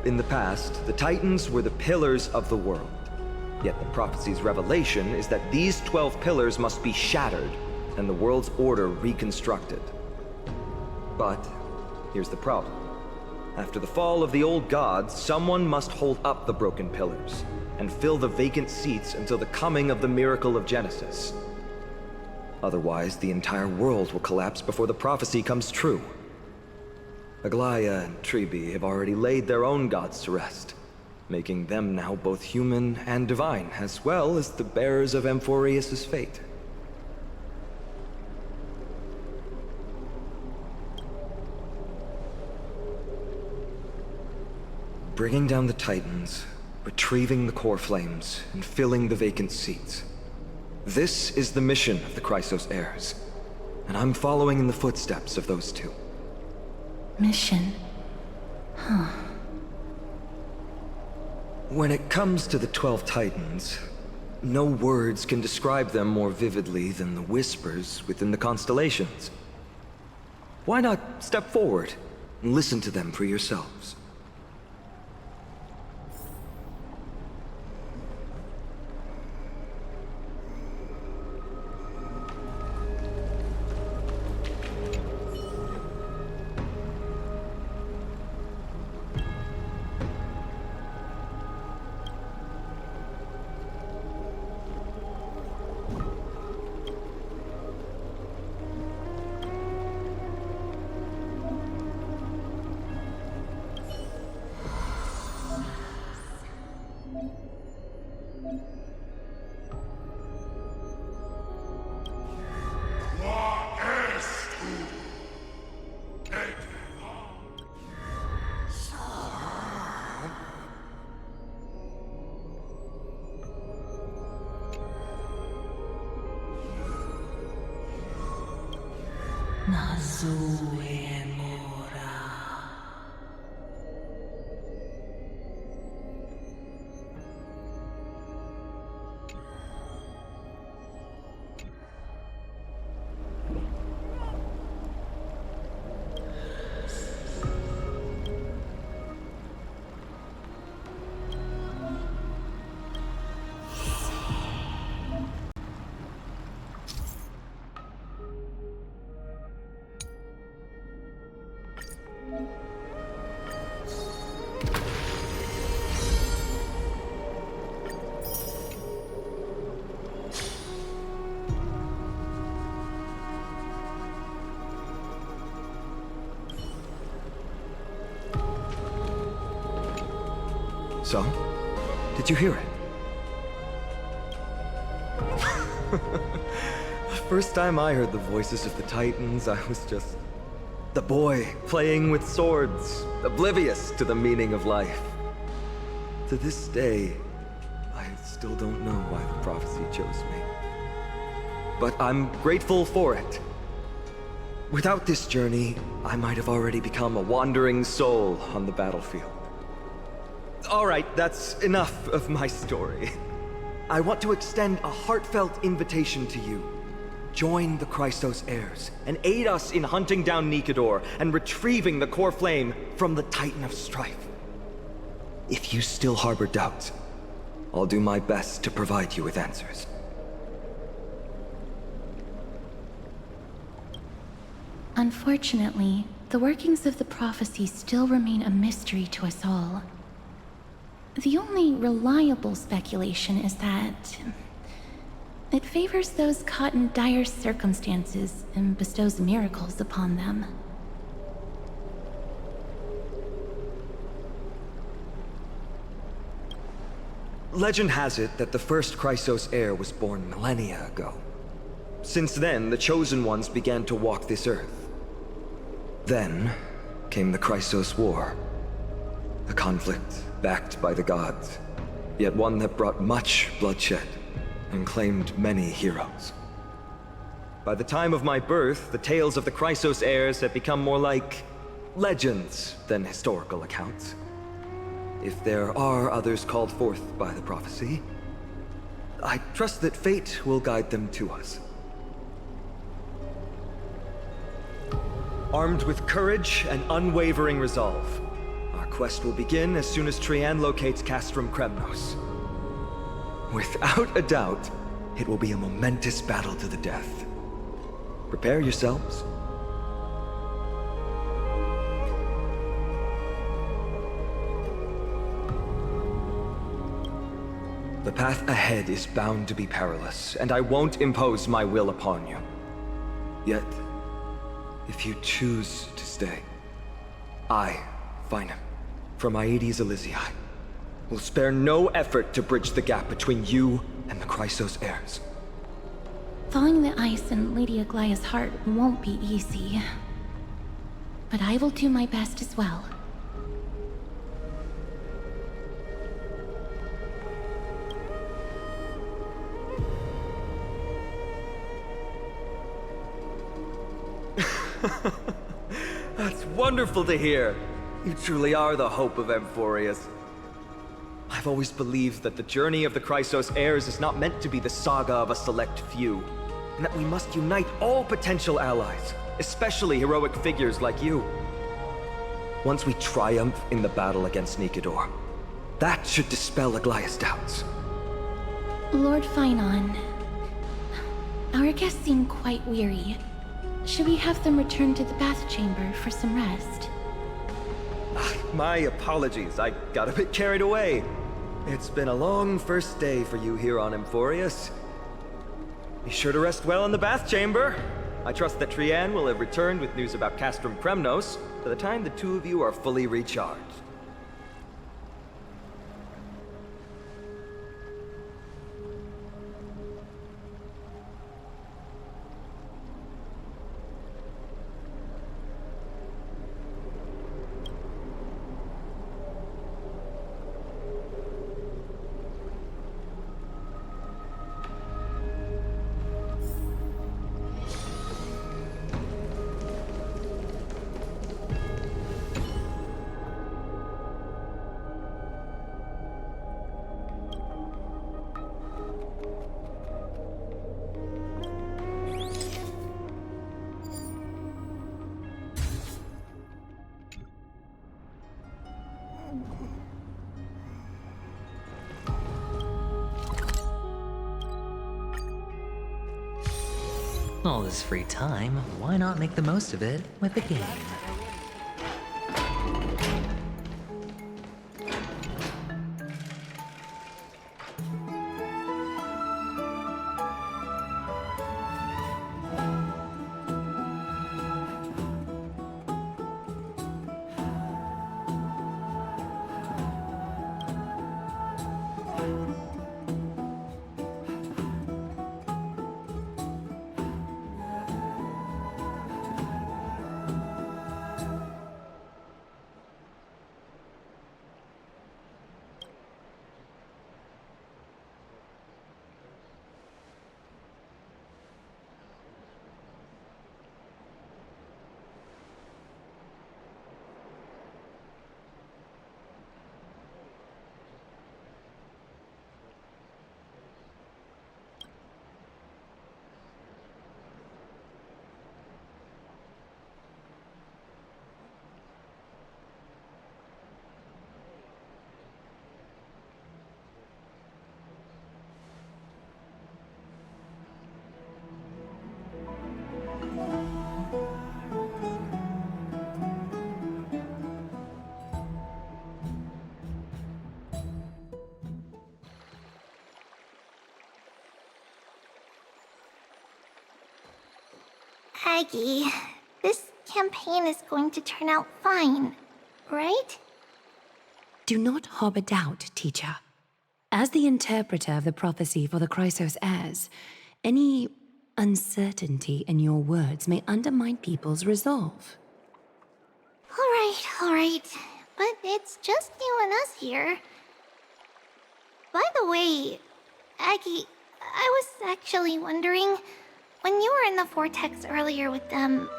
In the past, the Titans were the pillars of the world. Yet the prophecy's revelation is that these 12 pillars must be shattered, and the world's order reconstructed. But here's the problem. After the fall of the old gods, someone must hold up the broken pillars, and fill the vacant seats until the coming of the miracle of Genesis. Otherwise, the entire world will collapse before the prophecy comes true. Aglaea and Treebe have already laid their own gods to rest, making them now both human and divine, as well as the bearers of Amphorius' fate. Bringing down the Titans, retrieving the core flames and filling the vacant seats. This is the mission of the Chrysos heirs, and I'm following in the footsteps of those two. Mission? Huh. When it comes to the 12 Titans, no words can describe them more vividly than the whispers within the constellations. Why not step forward and listen to them for yourselves? So, did you hear it? The first time I heard the voices of the Titans, I was just the boy playing with swords, oblivious to the meaning of life. To this day, I still don't know why the prophecy chose me. But I'm grateful for it. Without this journey, I might have already become a wandering soul on the battlefield. All right, that's enough of my story. I want to extend a heartfelt invitation to you. Join the Chrysos heirs and aid us in hunting down Nikedor and retrieving the core flame from the Titan of Strife. If you still harbor doubts, I'll do my best to provide you with answers. Unfortunately, the workings of the prophecy still remain a mystery to us all. The only reliable speculation is that it favors those caught in dire circumstances and bestows miracles upon them. Legend has it that the first Chrysos heir was born millennia ago. Since then, the Chosen Ones began to walk this earth. Then came the Chrysos War. A conflict backed by the gods, yet one that brought much bloodshed and claimed many heroes. By the time of my birth, the tales of the Chrysos heirs had become more like legends than historical accounts. If there are others called forth by the prophecy, I trust that fate will guide them to us. Armed with courage and unwavering resolve, our quest will begin as soon as Trian locates Castrum Kremnos. Without a doubt, it will be a momentous battle to the death. Prepare yourselves. The path ahead is bound to be perilous, and I won't impose my will upon you. Yet, if you choose to stay, I, Phainon, from Aedes Elysiae, will spare no effort to bridge the gap between you and the Chrysos heirs. Thawing the ice in Lady Aglaea's heart won't be easy. But I will do my best as well. That's wonderful to hear. You truly are the hope of Amphorius. I've always believed that the journey of the Chrysos heirs is not meant to be the saga of a select few, and that we must unite all potential allies, especially heroic figures like you. Once we triumph in the battle against Nikedor, that should dispel Aglaea's doubts. Lord Phainon, our guests seem quite weary. Should we have them return to the bath chamber for some rest? My apologies, I got a bit carried away. It's been a long first day for you here on Amphorius. Be sure to rest well in the bath chamber. I trust that Trianne will have returned with news about Castrum Kremnos by the time the two of you are fully recharged. All this free time, why not make the most of it with a game? Aggie, this campaign is going to turn out fine, right? Do not harbor doubt, teacher. As the interpreter of the prophecy for the Chrysos heirs, any uncertainty in your words may undermine people's resolve. All right, but it's just you and us here. By the way, Aggie, I was actually wondering, when you were in the vortex earlier with them,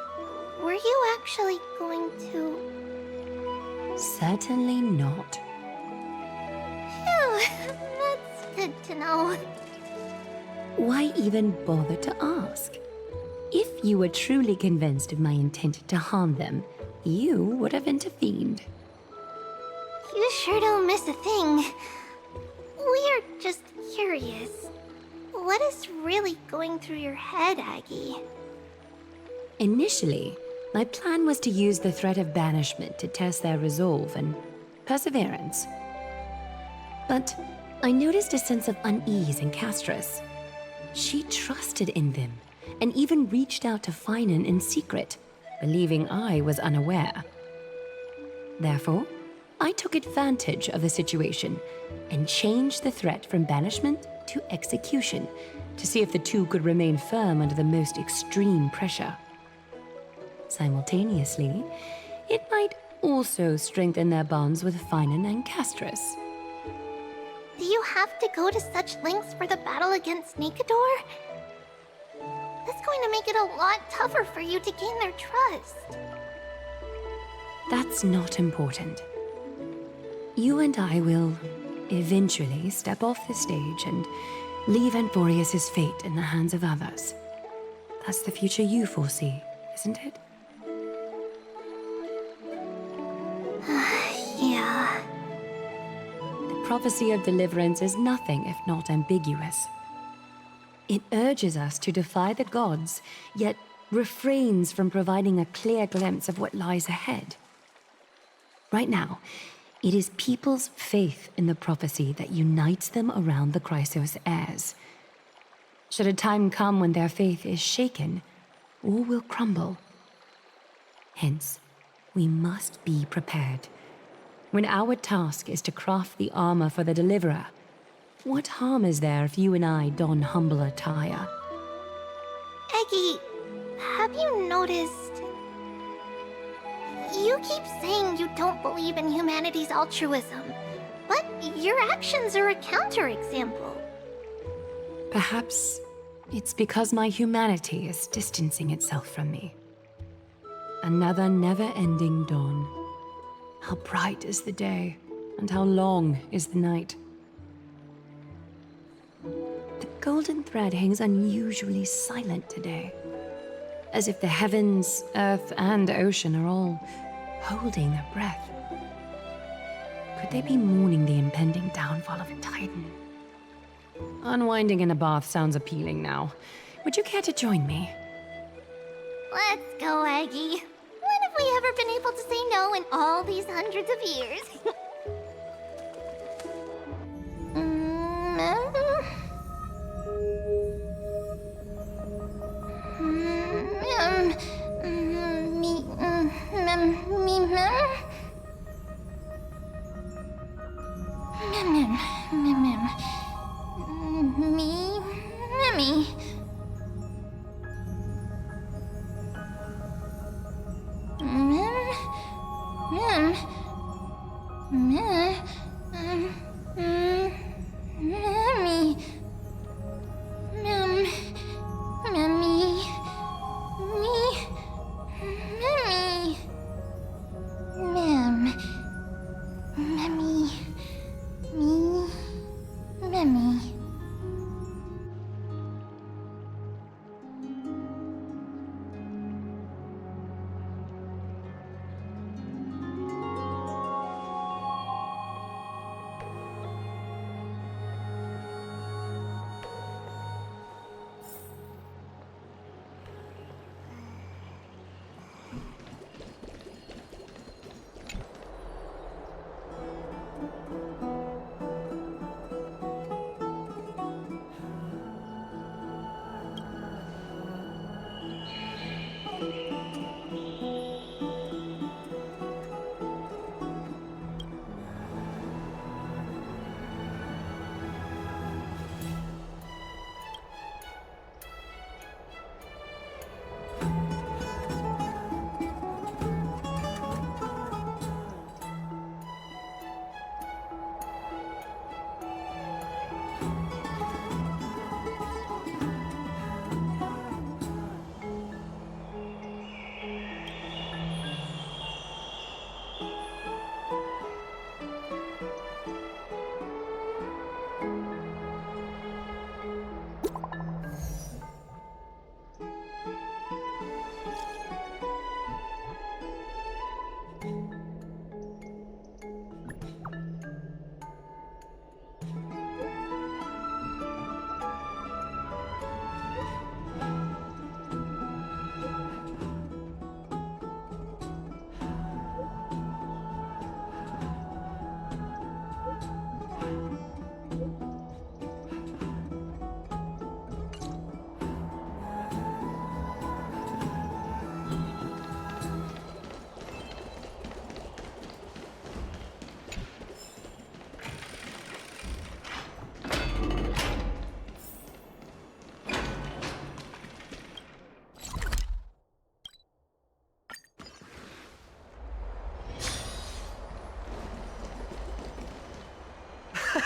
were you actually going to... Certainly not. Phew, that's good to know. Why even bother to ask? If you were truly convinced of my intent to harm them, you would have intervened. You sure don't miss a thing. We're just curious. What is really going through your head, Aggie? Initially, my plan was to use the threat of banishment to test their resolve and perseverance. But I noticed a sense of unease in Castris. She trusted in them, and even reached out to Phainon in secret, believing I was unaware. Therefore, I took advantage of the situation and changed the threat from banishment to execution to see if the two could remain firm under the most extreme pressure. Simultaneously, it might also strengthen their bonds with Phainon and Castris. Do you have to go to such lengths for the battle against Nikedor? That's going to make it a lot tougher for you to gain their trust. That's not important. You and I will eventually step off the stage and leave Anthorius' fate in the hands of others. That's the future you foresee, isn't it? Yeah. The prophecy of deliverance is nothing if not ambiguous. It urges us to defy the gods, yet refrains from providing a clear glimpse of what lies ahead. Right now, it is people's faith in the prophecy that unites them around the Chrysos heirs. Should a time come when their faith is shaken, all will crumble. Hence, we must be prepared. When our task is to craft the armor for the Deliverer, what harm is there if you and I don humble attire? Eggy, have you noticed? You keep saying you don't believe in humanity's altruism, but your actions are a counterexample. Perhaps it's because my humanity is distancing itself from me. Another never-ending dawn. How bright is the day, and how long is the night. The golden thread hangs unusually silent today, as if the heavens, earth, and ocean are all holding their breath. Could they be mourning the impending downfall of a titan? Unwinding in a bath sounds appealing now. Would you care to join me? Let's go, Eggy. When have we ever been able to say no in all these hundreds of years?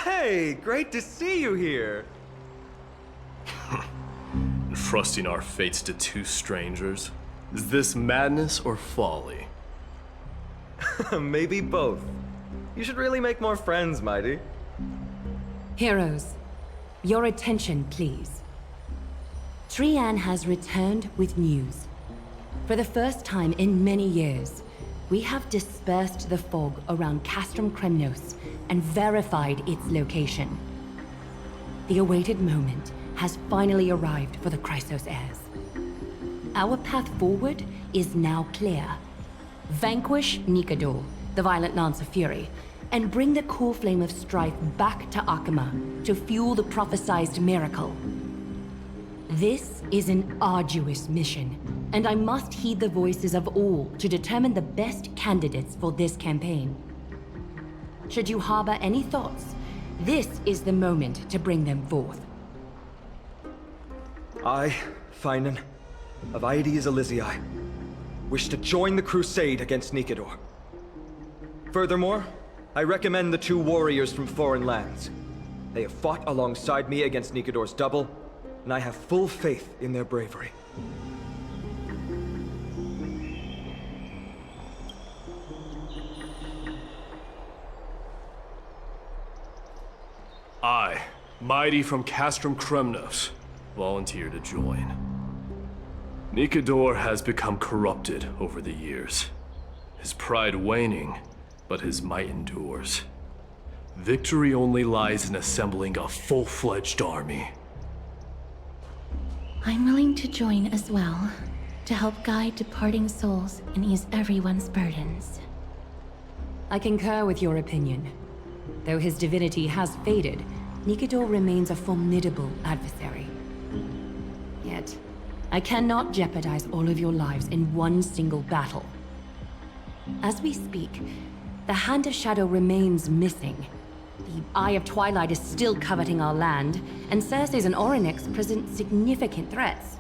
Hey, great to see you here. Trusting our fates to two strangers? Is this madness or folly? Maybe both. You should really make more friends, Mighty. Heroes, your attention, please. Trian has returned with news. For the first time in many years, we have dispersed the fog around Castrum Kremnos and verified its location. The awaited moment has finally arrived for the Chrysos heirs. Our path forward is now clear. Vanquish Nikador, the violent Lance of Fury, and bring the cool flame of strife back to Okhema to fuel the prophesized miracle. This is an arduous mission, and I must heed the voices of all to determine the best candidates for this campaign. Should you harbor any thoughts, this is the moment to bring them forth. I, Phainon, of Aedes Elysiae, wish to join the crusade against Nikador. Furthermore, I recommend the two warriors from foreign lands. They have fought alongside me against Nikador's double, and I have full faith in their bravery. I, Mighty from Castrum Kremnos, volunteer to join. Nikador has become corrupted over the years. His pride waning, but his might endures. Victory only lies in assembling a full-fledged army. I'm willing to join as well, to help guide departing souls and ease everyone's burdens. I concur with your opinion. Though his divinity has faded, Nikador remains a formidable adversary. Yet, I cannot jeopardize all of your lives in one single battle. As we speak, the Hand of Shadow remains missing. The Eye of Twilight is still coveting our land, and Circes and Orynyx present significant threats,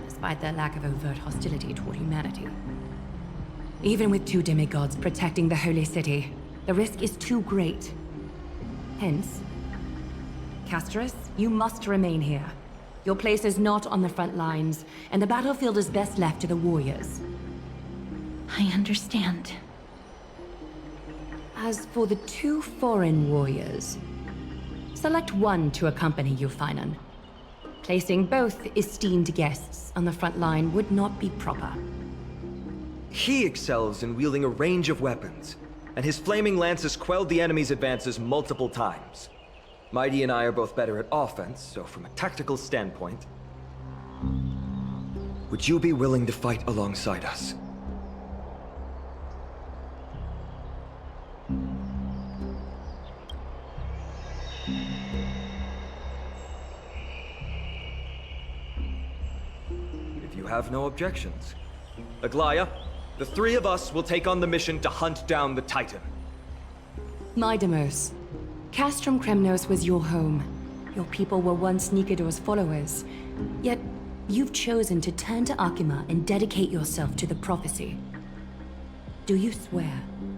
despite their lack of overt hostility toward humanity. Even with two demigods protecting the Holy City, the risk is too great. Hence, Castris, you must remain here. Your place is not on the front lines, and the battlefield is best left to the warriors. I understand. As for the two foreign warriors, select one to accompany you, Phainon. Placing both esteemed guests on the front line would not be proper. He excels in wielding a range of weapons, and his flaming lances quelled the enemy's advances multiple times. Mighty and I are both better at offense, so from a tactical standpoint, would you be willing to fight alongside us? If you have no objections. Aglaea, the three of us will take on the mission to hunt down the Titan. Mydamos, Castrum Kremnos was your home. Your people were once Nikador's followers. Yet, you've chosen to turn to Okhema and dedicate yourself to the prophecy. Do you swear,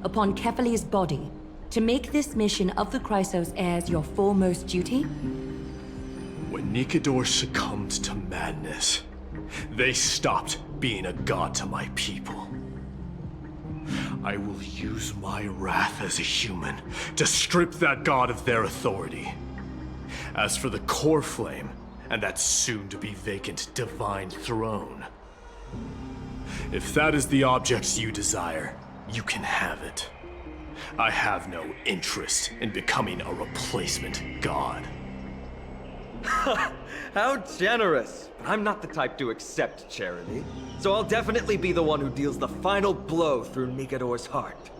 upon Kefali's body, to make this mission of the Chrysos heirs your foremost duty? When Nikador succumbed to madness, they stopped being a god to my people. I will use my wrath as a human to strip that god of their authority. As for the core flame, and that soon-to-be vacant divine throne, if that is the object you desire, you can have it. I have no interest in becoming a replacement god. How generous! But I'm not the type to accept charity, so I'll definitely be the one who deals the final blow through Nikador's heart.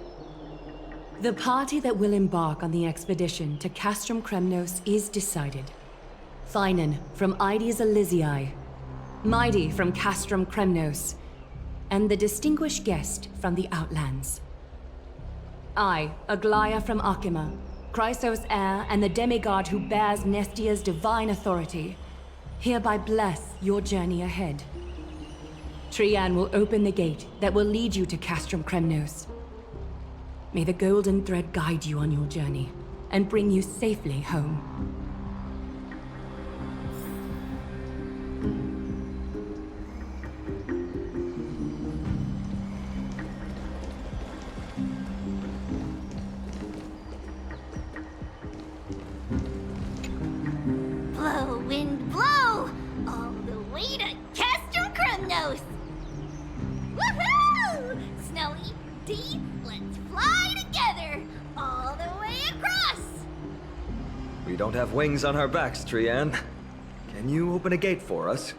The party that will embark on the expedition to Castrum Kremnos is decided. Phainon from Aedes Elysiae, Mighty from Castrum Kremnos, and the distinguished guest from the Outlands. I, Aglaea from Okhema, Chrysos heir and the demigod who bears Nestia's divine authority, hereby bless your journey ahead. Trian will open the gate that will lead you to Castrum Kremnos. May the golden thread guide you on your journey and bring you safely home. See? Let's fly together, all the way across! We don't have wings on our backs, Trian. Can you open a gate for us?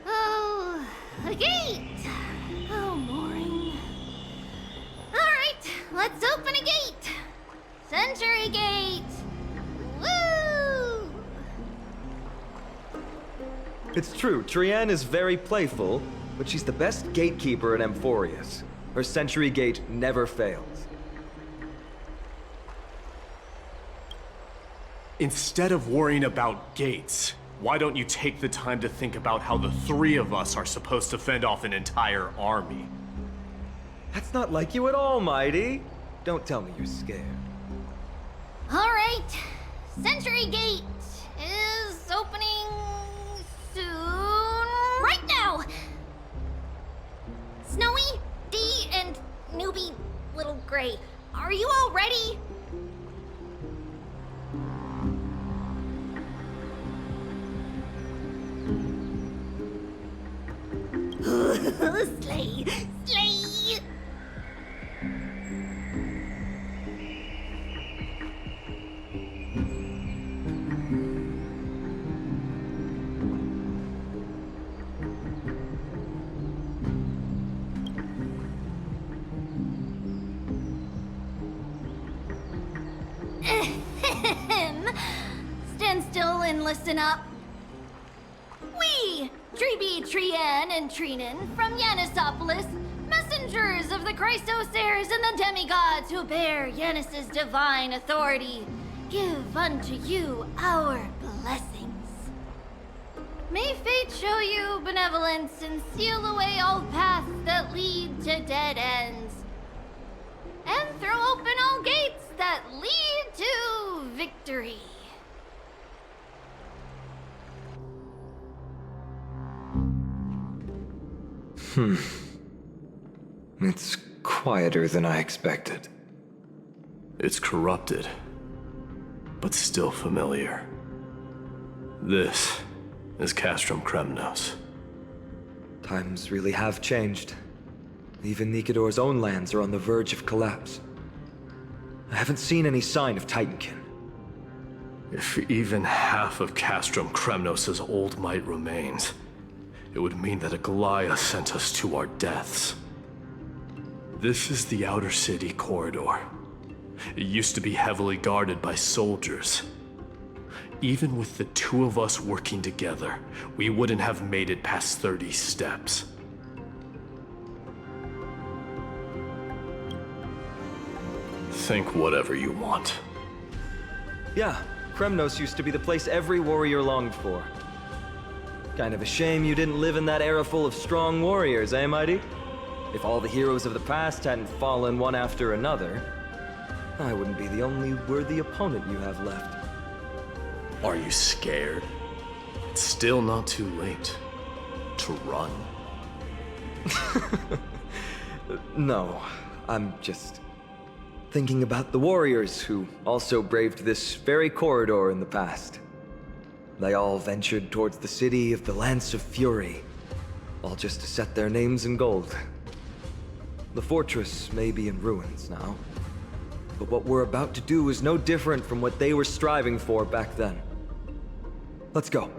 Oh, a gate! Oh, boring. Alright, let's open a gate! Century Gate! Woo! It's true, Trian is very playful, but she's the best gatekeeper in Amphorius. Her Century Gate never fails. Instead of worrying about gates, why don't you take the time to think about how the three of us are supposed to fend off an entire army? That's not like you at all, Mighty. Don't tell me you're scared. Alright, Century Gate is opening soon. Right now! Snowy, Dee, and newbie Little Gray, are you all ready? Slay! Slay! Stand still and listen up. We, Treebee, Trian, and Treenan from Yanisopolis, messengers of the Chrysosaurs and the demigods who bear Yanis's divine authority, give unto you our blessings. May fate show you benevolence and seal away all paths that lead to dead ends, and throw open all gates that lead to victory. It's quieter than I expected. It's corrupted, but still familiar. This is Castrum Kremnos. Times really have changed. Even Nikador's own lands are on the verge of collapse. I haven't seen any sign of Titankin. If even half of Castrum Kremnos' old might remains, it would mean that Aglaea sent us to our deaths. This is the Outer City corridor. It used to be heavily guarded by soldiers. Even with the two of us working together, we wouldn't have made it past 30 steps. Think whatever you want. Yeah, Kremnos used to be the place every warrior longed for. Kind of a shame you didn't live in that era full of strong warriors, eh, Mighty? If all the heroes of the past hadn't fallen one after another, I wouldn't be the only worthy opponent you have left. Are you scared? It's still not too late to run. No, I'm just thinking about the warriors who also braved this very corridor in the past. They all ventured towards the city of the Lance of Fury, all just to set their names in gold. The fortress may be in ruins now, but what we're about to do is no different from what they were striving for back then. Let's go.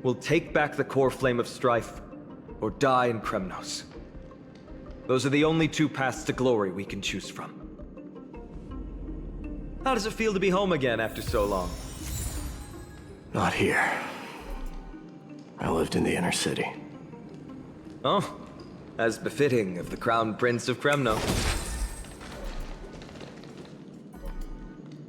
We'll take back the core flame of strife, or die in Kremnos. Those are the only two paths to glory we can choose from. How does it feel to be home again after so long? Not here. I lived in the inner city. Oh, as befitting of the Crown Prince of Kremnos.